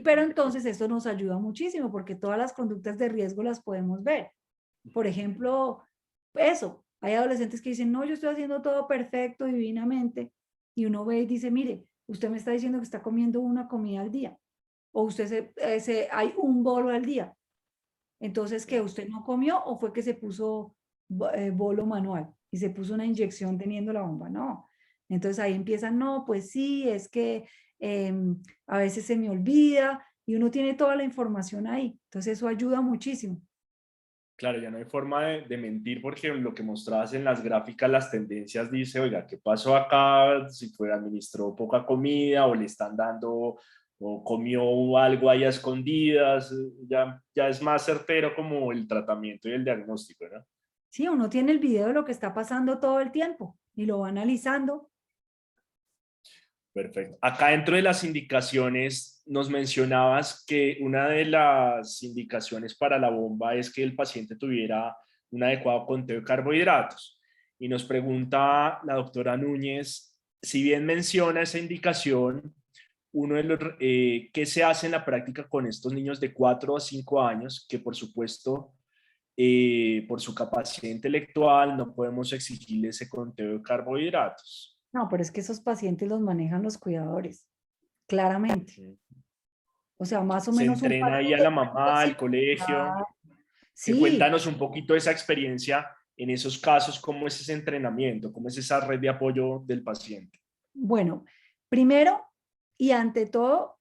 Pero entonces esto nos ayuda muchísimo porque todas las conductas de riesgo las podemos ver. Por ejemplo, eso, hay adolescentes que dicen, no, yo estoy haciendo todo perfecto, divinamente, y uno ve y dice, mire, usted me está diciendo que está comiendo una comida al día, o usted hay un bolo al día. Entonces, ¿que usted no comió o fue que se puso bolo manual y se puso una inyección teniendo la bomba? No. Entonces ahí empiezan, no, pues sí, es que a veces se me olvida y uno tiene toda la información ahí. Entonces eso ayuda muchísimo. Claro, ya no hay forma de mentir porque lo que mostrabas en las gráficas, las tendencias dice, oiga, ¿qué pasó acá? Si fue administró poca comida o le están dando o comió algo ahí a escondidas, ya es más certero como el tratamiento y el diagnóstico, ¿no? Sí, uno tiene el video de lo que está pasando todo el tiempo y lo va analizando. Perfecto. Acá dentro de las indicaciones nos mencionabas que una de las indicaciones para la bomba es que el paciente tuviera un adecuado conteo de carbohidratos. Y nos pregunta la doctora Núñez, si bien menciona esa indicación, uno de los, ¿qué se hace en la práctica con estos niños de 4 a 5 años que por supuesto por su capacidad intelectual no podemos exigirle ese conteo de carbohidratos? No, pero es que esos pacientes los manejan los cuidadores, claramente. Ujú. O sea, más o Se menos un entrena ahí a paciente la de mamá, al colegio. psicomotricidad. Sí, Cuéntanos un poquito de esa experiencia en esos casos, cómo es ese entrenamiento, cómo es esa red de apoyo del paciente. bueno, primero y ante todo,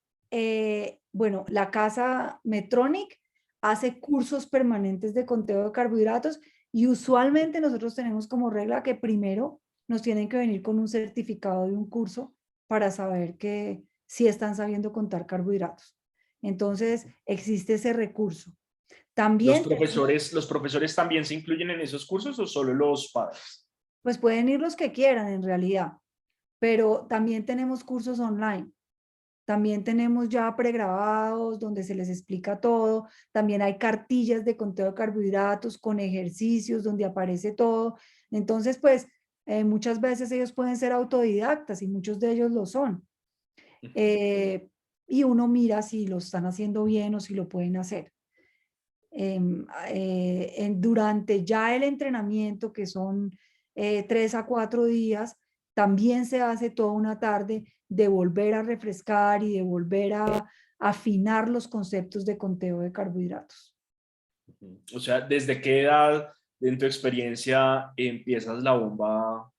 bueno, la casa Medtronic hace cursos permanentes de conteo de carbohidratos y usualmente nosotros tenemos como regla que primero nos tienen que venir con un certificado de un curso para saber que sí están sabiendo contar carbohidratos. Entonces, existe ese recurso. También tenemos, Los profesores también se incluyen en esos cursos o solo los padres? pues pueden ir los que quieran en realidad, pero también tenemos cursos online. También tenemos ya pregrabados donde se les explica todo. También hay cartillas de conteo de carbohidratos con ejercicios donde aparece todo. Entonces, pues muchas veces ellos pueden ser autodidactas y muchos de ellos lo son. Eh, y uno mira si lo están haciendo bien o si lo pueden hacer. Durante ya el entrenamiento, que son 3 a 4 días, también se hace toda una tarde de volver a refrescar y de volver a afinar los conceptos de conteo de carbohidratos. O sea, ¿desde qué edad, en tu experiencia, empiezas la bomba?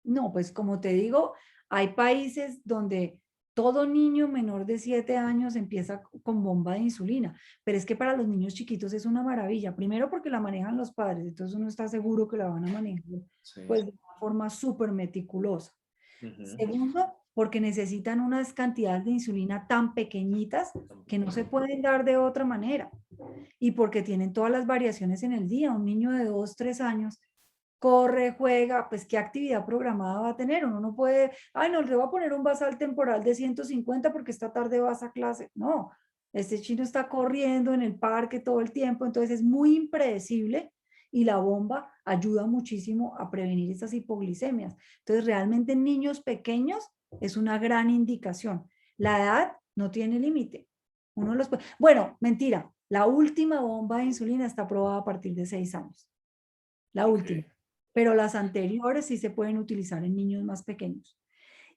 No, pues como te digo, hay países donde todo niño menor de 7 años empieza con bomba de insulina, pero es que para los niños chiquitos es una maravilla. Primero porque la manejan los padres, entonces uno está seguro que la van a manejar Sí. pues de una forma súper meticulosa. Ujú. Segundo, porque necesitan unas cantidades de insulina tan pequeñitas que no se pueden dar de otra manera. Y porque tienen todas las variaciones en el día. Un niño de 2, 3 años corre, juega, pues qué actividad programada va a tener. Uno no puede, ay, no, le voy a poner un basal temporal de 150 porque esta tarde vas a clase. No, este chino está corriendo en el parque todo el tiempo, entonces es muy impredecible y la bomba ayuda muchísimo a prevenir estas hipoglicemias. Entonces, realmente en niños pequeños es una gran indicación. La edad no tiene límite. Uno los puede... Bueno, mentira, la última bomba de insulina está aprobada a partir de 6 años. La Ok. última. Pero las anteriores sí se pueden utilizar en niños más pequeños.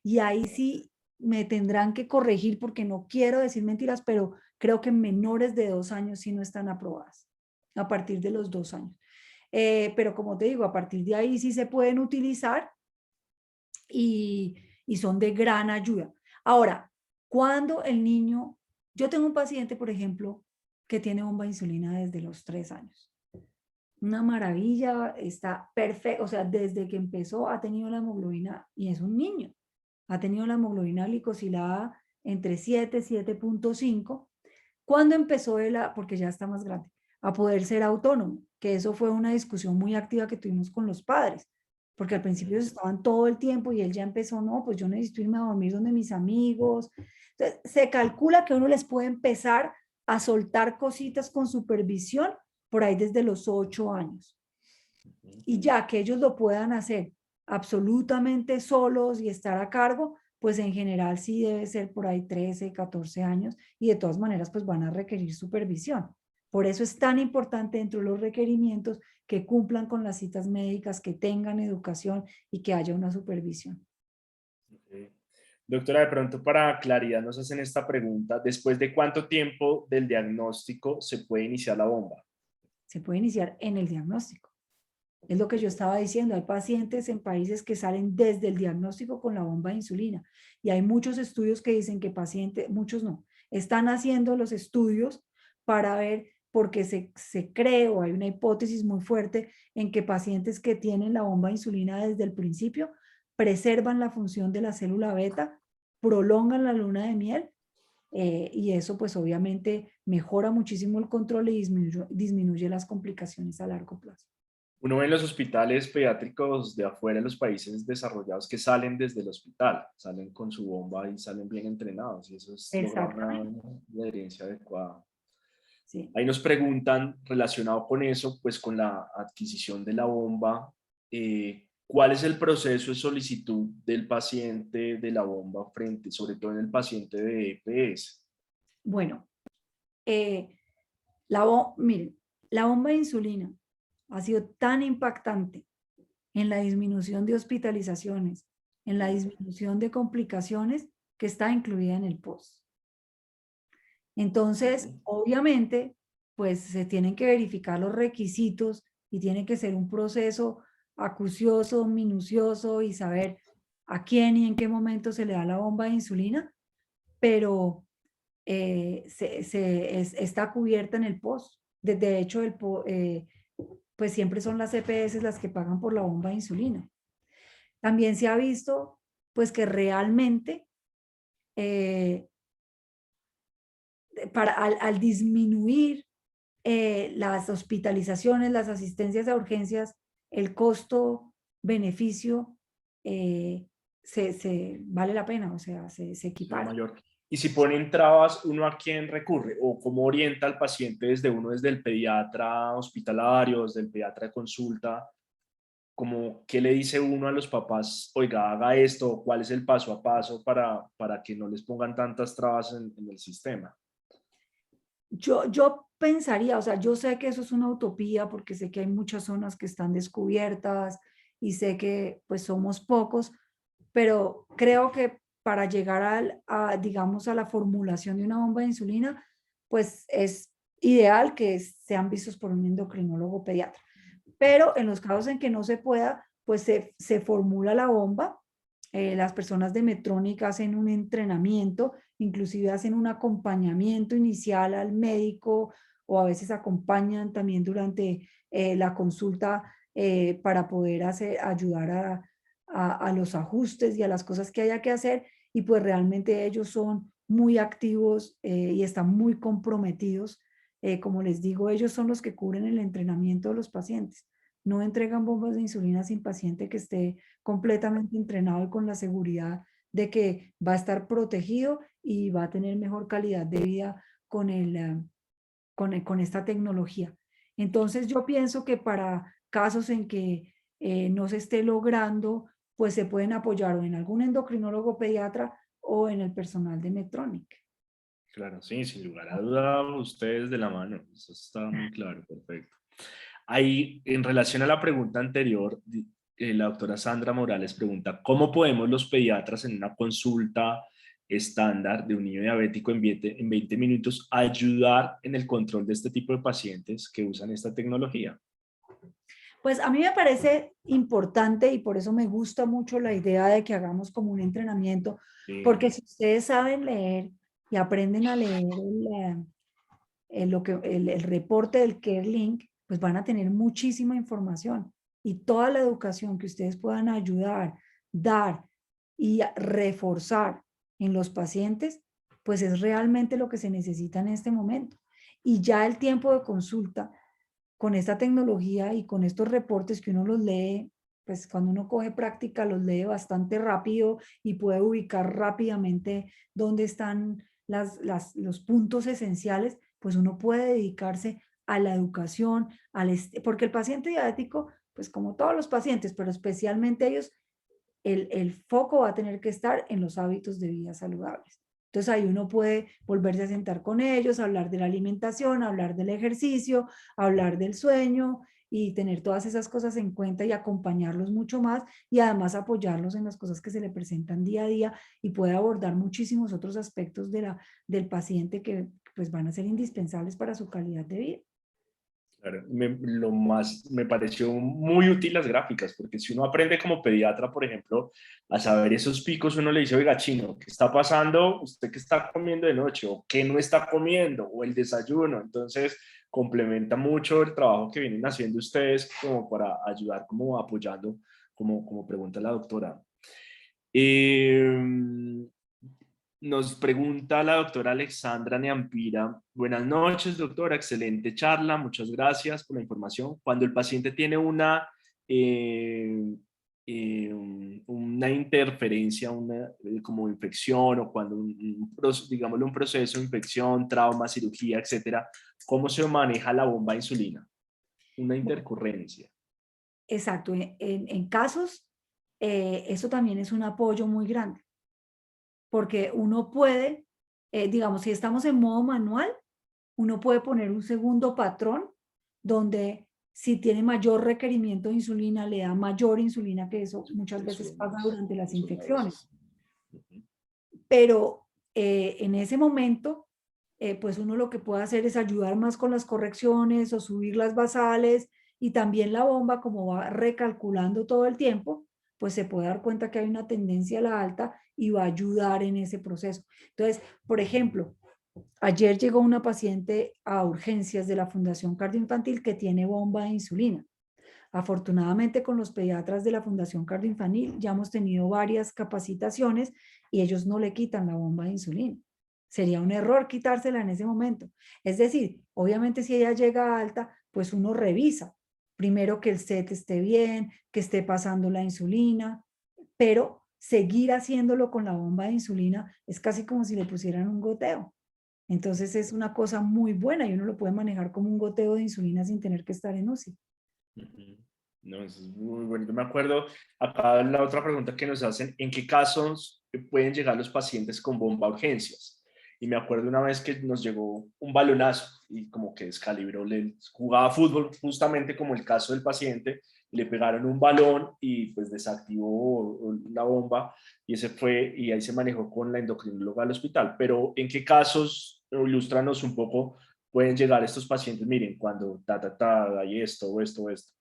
Y ahí sí me tendrán que corregir porque no quiero decir mentiras, pero creo que menores de 2 años sí no están aprobadas. A partir de los 2 años. Pero como te digo, a partir de ahí sí se pueden utilizar y, y son de gran ayuda. Ahora, cuando el niño, yo tengo un paciente, por ejemplo, que tiene bomba de insulina desde los 3 años. Una maravilla, está perfecto, o sea, desde que empezó ha tenido la hemoglobina, y es un niño, ha tenido la hemoglobina glicosilada entre 7 y 7,5. Cuando empezó él, porque ya está más grande, a poder ser autónomo, que eso fue una discusión muy activa que tuvimos con los padres, porque al principio Ujú. estaban todo el tiempo y él ya empezó, no, pues yo necesito irme a dormir donde mis amigos. Entonces, se calcula que uno les puede empezar a soltar cositas con supervisión por ahí desde los 8 años. Ujú. Y ya que ellos lo puedan hacer absolutamente solos y estar a cargo, pues en general sí debe ser por ahí 13, 14 años y de todas maneras pues van a requerir supervisión. Por eso es tan importante dentro de los requerimientos que cumplan con las citas médicas, que tengan educación y que haya una supervisión. Ok. Doctora, de pronto para claridad nos hacen esta pregunta. ¿Después de cuánto tiempo del diagnóstico se puede iniciar la bomba? Se puede iniciar en el diagnóstico. Es lo que yo estaba diciendo, hay pacientes en países que salen desde el diagnóstico con la bomba de insulina y hay muchos estudios que dicen que pacientes, muchos no, están haciendo los estudios para ver, porque se cree o hay una hipótesis muy fuerte en que pacientes que tienen la bomba de insulina desde el principio preservan la función de la célula beta, prolongan la luna de miel, y eso pues obviamente mejora muchísimo el control y disminuye las complicaciones a largo plazo. Uno ve en los hospitales pediátricos de afuera, en los países desarrollados, que salen desde el hospital, salen con su bomba y salen bien entrenados, y eso es lograr Exactamente. una adherencia adecuada. Sí. Ahí nos preguntan, relacionado con eso, pues con la adquisición de la bomba, ¿Cuál es el proceso de solicitud del paciente de la bomba frente, sobre todo en el paciente de EPS? Bueno, miren, la bomba de insulina ha sido tan impactante en la disminución de hospitalizaciones, en la disminución de complicaciones, que está incluida en el POS. Entonces, obviamente, pues se tienen que verificar los requisitos y tiene que ser un proceso acucioso, minucioso y saber a quién y en qué momento se le da la bomba de insulina, pero está cubierta en el POS. De hecho, pues siempre son las EPS las que pagan por la bomba de insulina. También se ha visto pues que realmente al disminuir las hospitalizaciones, las asistencias a urgencias, el costo-beneficio vale la pena, o sea, se Es equipara. mayor. Y si ponen trabas, ¿uno a quién recurre? ¿O cómo orienta al paciente desde el pediatra hospitalario, desde el pediatra de consulta? Como, ¿qué le dice uno a los papás? Oiga, haga esto, ¿cuál es el paso a paso para que no les pongan tantas trabas en el sistema? Yo pensaría, o sea, yo sé que eso es una utopía porque sé que hay muchas zonas que están descubiertas y sé que pues somos pocos, pero creo que para llegar digamos, a la formulación de una bomba de insulina, pues es ideal que sean vistos por un endocrinólogo pediatra. Pero en los casos en que no se pueda, pues se formula la bomba. Las personas de Medtronic hacen un entrenamiento, inclusive hacen un acompañamiento inicial al médico o a veces acompañan también durante la consulta para poder ayudar a los ajustes y a las cosas que haya que hacer, y pues realmente ellos son muy activos y están muy comprometidos. Como les digo, ellos son los que cubren el entrenamiento de los pacientes. No entregan bombas de insulina sin paciente que esté completamente entrenado y con la seguridad de que va a estar protegido y va a tener mejor calidad de vida con esta tecnología. Entonces yo pienso que para casos en que no se esté logrando, pues se pueden apoyar o en algún endocrinólogo pediatra o en el personal de Medtronic. Claro, sí, sin lugar a duda, ustedes de la mano. Eso está muy claro, perfecto. Ahí, en relación a la pregunta anterior, la doctora Sandra Morales pregunta, ¿cómo podemos los pediatras en una consulta estándar de un niño diabético en 20 minutos ayudar en el control de este tipo de pacientes que usan esta tecnología? Pues a mí me parece importante y por eso me gusta mucho la idea de que hagamos como un entrenamiento, Sí, porque si ustedes saben leer y aprenden a leer el reporte del CareLink, pues van a tener muchísima información y toda la educación que ustedes puedan ayudar, dar y reforzar en los pacientes, pues es realmente lo que se necesita en este momento. Y ya el tiempo de consulta con esta tecnología y con estos reportes que uno los lee, pues cuando uno coge práctica los lee bastante rápido y puede ubicar rápidamente dónde están los puntos esenciales, pues uno puede dedicarse a la educación, porque el paciente diabético, pues como todos los pacientes, pero especialmente ellos, el foco va a tener que estar en los hábitos de vida saludables. Entonces ahí uno puede volverse a sentar con ellos, hablar de la alimentación, hablar del ejercicio, hablar del sueño y tener todas esas cosas en cuenta y acompañarlos mucho más y además apoyarlos en las cosas que se le presentan día a día, y puede abordar muchísimos otros aspectos del paciente que pues van a ser indispensables para su calidad de vida. claro. Me pareció muy útil las gráficas, porque si uno aprende como pediatra, por ejemplo, a saber esos picos, uno le dice, oiga, chino, ¿qué está pasando? ¿Usted qué está comiendo de noche? ¿O qué no está comiendo? ¿O el desayuno? Entonces, complementa mucho el trabajo que vienen haciendo ustedes como para ayudar, como apoyando, como pregunta la doctora. Eh, Nos pregunta la doctora Alexandra Neampira. Buenas noches, doctora. Excelente charla. Muchas gracias por la información. Cuando el paciente tiene eh, una interferencia, como infección, o cuando, digámoslo, un proceso de infección, trauma, cirugía, etcétera, ¿cómo se maneja la bomba de insulina? Una intercurrencia. exacto, en casos, eso también es un apoyo muy grande, porque uno puede, digamos, si estamos en modo manual, uno puede poner un segundo patrón donde si tiene mayor requerimiento de insulina, le da mayor insulina, que eso muchas Eso veces lo pasa más, durante las eso a infecciones. veces. Ujú. Pero en ese momento, pues uno lo que puede hacer es ayudar más con las correcciones o subir las basales, y también la bomba, como va recalculando todo el tiempo, pues se puede dar cuenta que hay una tendencia a la alta y va a ayudar en ese proceso. Entonces, por ejemplo, ayer llegó una paciente a urgencias de la Fundación Cardioinfantil que tiene bomba de insulina. Afortunadamente, con los pediatras de la Fundación Cardioinfantil ya hemos tenido varias capacitaciones y ellos no le quitan la bomba de insulina. Sería un error quitársela en ese momento. Es decir, obviamente si ella llega alta, pues uno revisa. Primero que el set esté bien, que esté pasando la insulina, pero seguir haciéndolo con la bomba de insulina es casi como si le pusieran un goteo. Entonces es una cosa muy buena y uno lo puede manejar como un goteo de insulina sin tener que estar en UCI. Ujú. No, eso es muy bueno. Yo me acuerdo, acá la otra pregunta que nos hacen, ¿en qué casos pueden llegar los pacientes con bomba a urgencias? Y me acuerdo una vez que nos llegó un balonazo y como que descalibró, jugaba fútbol justamente como el caso del paciente, y le pegaron un balón y pues desactivó la bomba, y ese fue, y ahí se manejó con la endocrinóloga del hospital. Pero ¿en qué casos, ilústranos un poco, pueden llegar estos pacientes? Miren, cuando hay esto o esto o esto.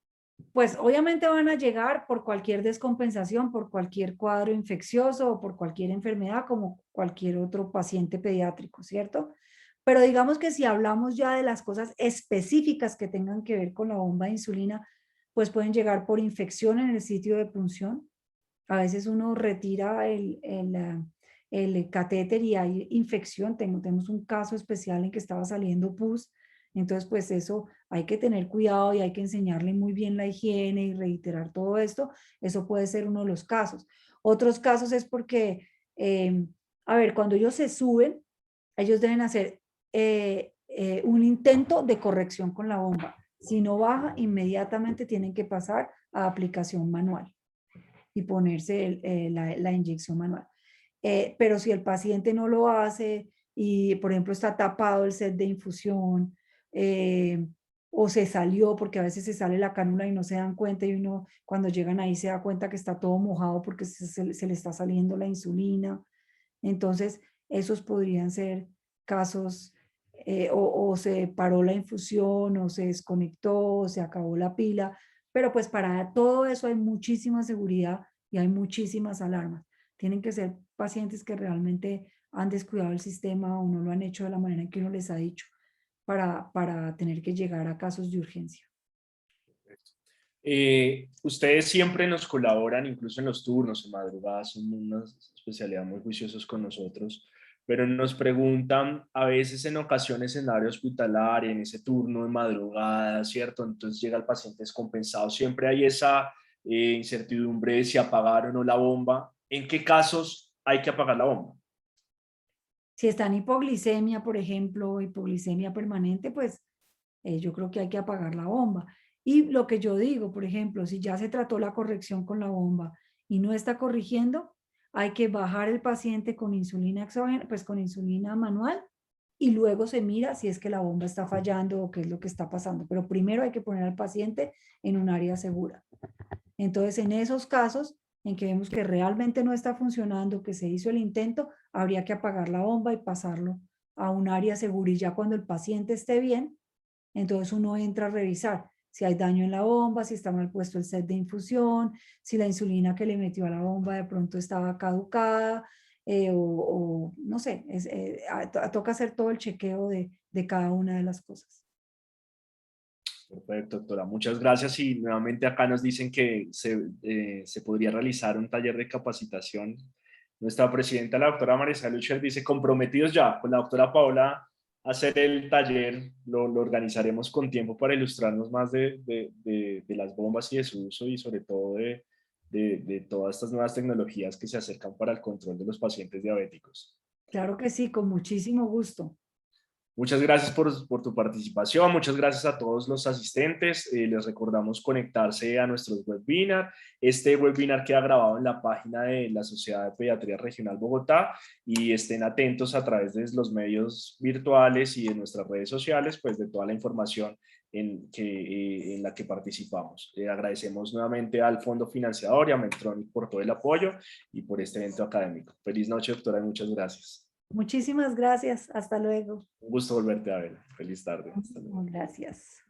Pues obviamente van a llegar por cualquier descompensación, por cualquier cuadro infeccioso o por cualquier enfermedad, como cualquier otro paciente pediátrico, ¿cierto? Pero digamos que si hablamos ya de las cosas específicas que tengan que ver con la bomba de insulina, pues pueden llegar por infección en el sitio de punción. A veces uno retira el catéter y hay infección. Tenemos un caso especial en que estaba saliendo pus. Entonces, pues eso hay que tener cuidado y hay que enseñarle muy bien la higiene y reiterar todo esto. Eso puede ser uno de los casos. Otros casos es porque, a ver, cuando ellos se suben, ellos deben hacer un intento de corrección con la bomba. Si no baja, inmediatamente tienen que pasar a aplicación manual y ponerse la inyección manual. Pero si el paciente no lo hace y, por ejemplo, está tapado el set de infusión, eh, o se salió, porque a veces se sale la cánula y no se dan cuenta, y uno cuando llegan ahí se da cuenta que está todo mojado porque se le está saliendo la insulina. Entonces, esos podrían ser casos, o se paró la infusión, o se desconectó, o se acabó la pila, pero pues para todo eso hay muchísima seguridad y hay muchísimas alarmas. Tienen que ser pacientes que realmente han descuidado el sistema o no lo han hecho de la manera en que uno les ha dicho para tener que llegar a casos de urgencia. Ustedes siempre nos colaboran, incluso en los turnos, en madrugadas, son una especialidad muy juiciosos con nosotros, pero nos preguntan a veces en ocasiones en la área hospitalaria, en ese turno de madrugada, ¿cierto? Entonces llega el paciente descompensado, siempre hay esa incertidumbre de si apagar o no la bomba. ¿En qué casos hay que apagar la bomba? Si está en hipoglicemia, por ejemplo, hipoglicemia permanente, pues yo creo que hay que apagar la bomba. Y lo que yo digo, por ejemplo, si ya se trató la corrección con la bomba y no está corrigiendo, hay que bajar el paciente con insulina exógena, pues con insulina manual, y luego se mira si es que la bomba está fallando o qué es lo que está pasando. Pero primero hay que poner al paciente en un área segura. Entonces, en esos casos en que vemos que realmente no está funcionando, que se hizo el intento, habría que apagar la bomba y pasarlo a un área segura. Y ya cuando el paciente esté bien, entonces uno entra a revisar si hay daño en la bomba, si está mal puesto el set de infusión, si la insulina que le metió a la bomba de pronto estaba caducada, o no sé, toca hacer todo el chequeo de cada una de las cosas. Perfecto, doctora. Muchas gracias. Y nuevamente acá nos dicen que se podría realizar un taller de capacitación. Nuestra presidenta, la doctora Marisa Lucher, dice, comprometidos ya con la doctora Paola a hacer el taller, lo organizaremos con tiempo para ilustrarnos más de las bombas y de su uso, y sobre todo de todas estas nuevas tecnologías que se acercan para el control de los pacientes diabéticos. Claro que sí, con muchísimo gusto. Muchas gracias por tu participación, muchas gracias a todos los asistentes. Les recordamos conectarse a nuestros webinars. Este webinar queda grabado en la página de la Sociedad de Pediatría Regional Bogotá y estén atentos a través de los medios virtuales y de nuestras redes sociales, pues de toda la información en la que participamos. Agradecemos nuevamente al Fondo Financiador y a Medtronic por todo el apoyo y por este evento académico. Feliz noche, doctora, y muchas gracias. Muchísimas gracias. Hasta luego. Un gusto volverte a ver. Feliz tarde. Hasta luego. Gracias.